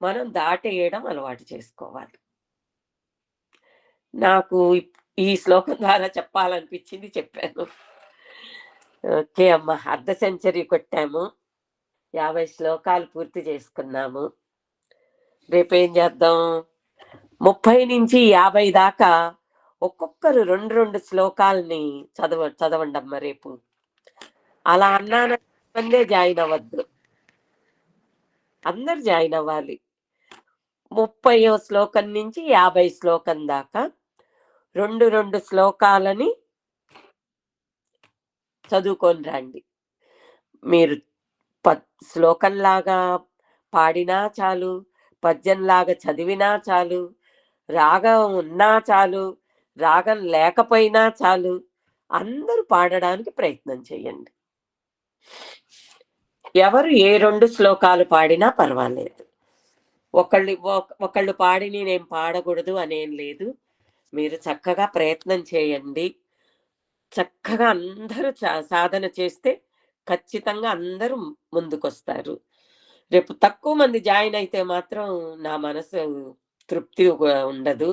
మనం దాటేయడం అలవాటు చేసుకోవాలి. నాకు ఈ శ్లోకం ద్వారా చెప్పాలనిపించింది, చెప్పాను. ఓకే అమ్మ, అర్ధ సెంచరీ కొట్టాము, 50 శ్లోకాలు పూర్తి చేసుకున్నాము. రేపేం చేద్దాం? 30 నుంచి 50 దాకా ఒక్కొక్కరు 2 శ్లోకాలని చదవండి అమ్మ రేపు. అలా అన్నానందే జాయిన్ అవ్వద్దు, అందరు జాయిన్ అవ్వాలి. 30వ శ్లోకం నుంచి 50 శ్లోకం దాకా 2 శ్లోకాలని చదువుకొని రండి. మీరు శ్లోకంలాగా పాడినా చాలు, పద్యంలాగా చదివినా చాలు, రాగం ఉన్నా చాలు, రాగం లేకపోయినా చాలు, అందరూ పాడడానికి ప్రయత్నం చేయండి. ఎవరు ఏ 2 శ్లోకాలు పాడినా పర్వాలేదు. ఒకళ్ళు పాడిని నేను పాడకూడదు అనేం లేదు. మీరు చక్కగా ప్రయత్నం చేయండి. చక్కగా అందరూ సాధన చేస్తే ఖచ్చితంగా అందరూ ముందుకొస్తారు. రేపు తక్కువ మంది జాయిన్ అయితే మాత్రం నా మనసు తృప్తి ఉండదు.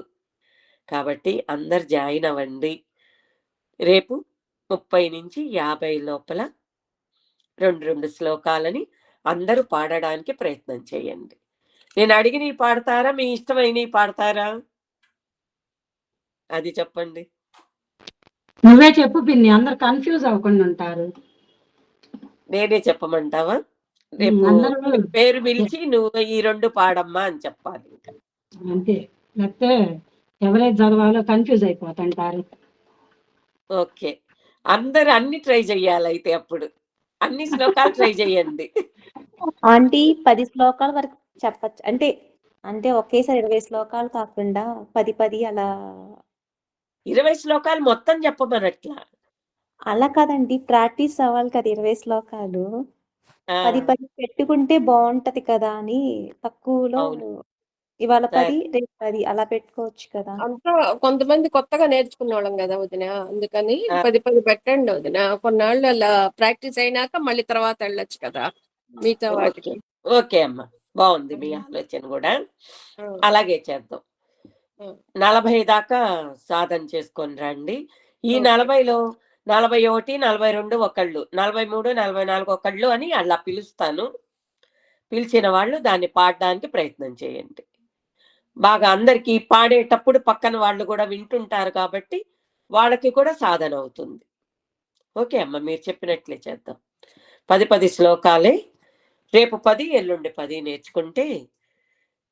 కాబట్టి అందరు జాయిన్ అవ్వండి. రేపు 30 నుంచి 50 లోపల 2 శ్లోకాలని అందరూ పాడడానికి ప్రయత్నం చేయండి. నేను అడిగినవి పాడతారా? మీ ఇష్టమైనవి పాడతారా? అది చెప్పండి. నువ్వే చెప్పు పిన్ని, అందరు కన్ఫ్యూజ్ అవ్వకుండా ఉంటారు. నేనే చెప్పమంటావా? రేపు అందరూ పేరు పిలిచి నువ్వు ఈ 2 పాడమ్మా అని చెప్పాలి. ఇంకా అంతే, లేకపోతే ఎవరైతే చదవాలో కన్ఫ్యూజ్ అయిపోతుంటారు. ఓకే, అందరు అన్ని ట్రై చెయ్యాలి. అయితే అప్పుడు అన్ని శ్లోకాలు ట్రై చేయండి. ఆంటీ 10 శ్లోకాల వరకు చెప్పచ్చు. అంటే అంటే ఒకేసారి 20 శ్లోకాలు కాకుండా 10 అలా 20 శ్లోకాలు మొత్తం చెప్పమనట్లా. అలా కాదండి. ప్రాక్టీస్ అవ్వాలి కదా 20 శ్లోకాలు. ఆ, 10 పెట్టుకుంటే బాగుంటది కదా అని తక్కువలో అవును. ఇవాళ సరే. 10 రేపు 10 అలా పెట్టుకోవచ్చు కదా. అంతా కొంతమంది కొత్తగా నేర్చుకునే వాళ్ళం కదా వదిన, అందుకని ఆ, 10 పెట్టండి వదిన. కొన్నాళ్ళు అలా ప్రాక్టీస్ అయినాక మళ్ళీ తర్వాత వెళ్ళొచ్చు కదా మిగతా ఓకే వాటికి. ఓకే అమ్మా, బాగుంది మీ ఆలోచన కూడా. ఆ, అలాగే చేద్దాం. ఆ, 40 దాకా సాధన చేసుకొని రండి. ఈ ఓకే. 40లో 41, 42 ఒకళ్ళు, 43, 44 ఒకళ్ళు అని అలా పిలుస్తాను. పిలిచిన వాళ్ళు దాన్ని పాడడానికి ప్రయత్నం చేయండి. బాగా అందరికీ పాడేటప్పుడు పక్కన వాళ్ళు కూడా వింటుంటారు కాబట్టి వాళ్ళకి కూడా సాధన అవుతుంది. ఓకే అమ్మ, మీరు చెప్పినట్లే చేద్దాం. 10 శ్లోకాలే. రేపు 10, ఎల్లుండి 10 నేర్చుకుంటే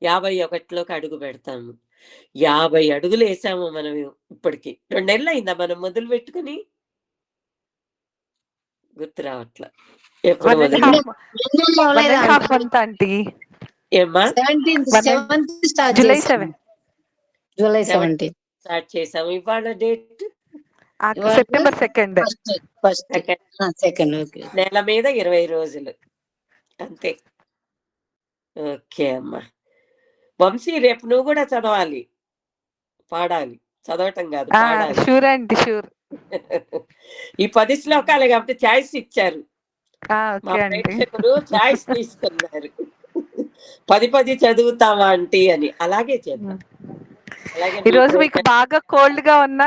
51లోకి అడుగు పెడతాము. 50 అడుగులు వేసాము మనం ఇప్పటికి. 2 నెలలు అయిందా మనం మొదలు పెట్టుకుని? గుర్తు రావట్లా ఎప్పుడు మొదలు. ఏమ్మా? జూలై 17 స్టార్ట్ చేసాము. ఇవాళ డేట్ సెప్టెంబర్ 2 సెకండ్. ఓకే. నెల మీద 20 రోజులు అంతే. ఓకే అమ్మా. వంశీ, రేపు నువ్వు కూడా చదవాలి, పాడాలి. చదవటం కాదు, పాడాలి. షూర్ అండి, షూర్. ఈ 10 శ్లోకాలే కాబట్టి ఛాయిస్ ఇచ్చారు. మా ఓకే అండి. ప్రేక్షకులు ఛాయిస్ తీసుకున్నారు. 10 చదువుతావా ఆంటీ అని. అలాగే చేద్దాం. అలాగే ఈ రోజు మీకు బాగా కోల్డ్ గా ఉన్న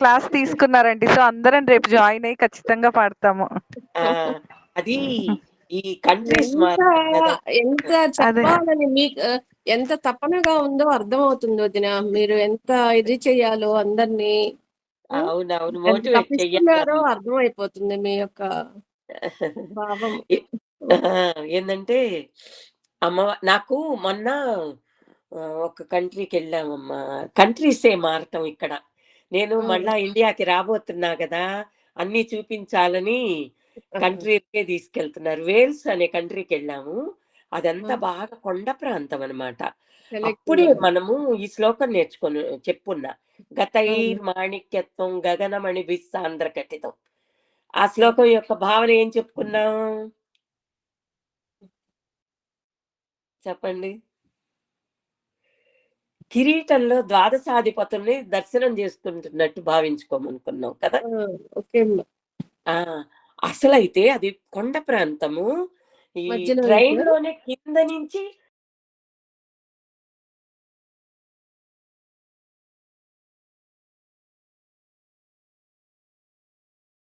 క్లాస్ తీసుకున్నారండి, సో అందరం రేపు జాయిన్ అయ్యి ఖచ్చితంగా పాడతాము. అది ఈ కంట్రీస్ ఎంత చెప్పాలని మీకు ఎంత తపనగా ఉందో అర్థమవుతుంది వదిన. మీరు ఎంత ఇది చెయ్యాలో అందరినీ, అవునవును, ఎంత మోటివేట్ తప్పిస్తున్నారో చెయ్యాలి. అర్థమైపోతుంది మీ యొక్క భావం. ఏంటంటే నాకు మొన్న ఒక కంట్రీకి వెళ్ళామమ్మా. కంట్రీసే మారటం ఇక్కడ. నేను మళ్ళా ఇండియాకి రాబోతున్నా కదా, అన్ని చూపించాలని కంట్రీకే తీసుకెళ్తున్నారు. వేల్స్ అనే కంట్రీకి వెళ్ళాము. అదంతా బాగా కొండ ప్రాంతం అన్నమాట. అప్పుడే మనము ఈ శ్లోకం నేర్చుకొని చెప్పున్నా. గతైర్ మాణిక్యత్వం గగనమణి బిస్సాంధ్ర కటితం. ఆ శ్లోకం యొక్క భావన ఏం చెప్పుకున్నాం చెప్పండి? కిరీటంలో ద్వాదశాధిపతుల్ని దర్శనం చేసుకుంటున్నట్టు భావించుకోమనుకున్నాం కదా. అసలైతే అది కొండ ప్రాంతము. ఈ ట్రైన్ లోనే కింద నుంచి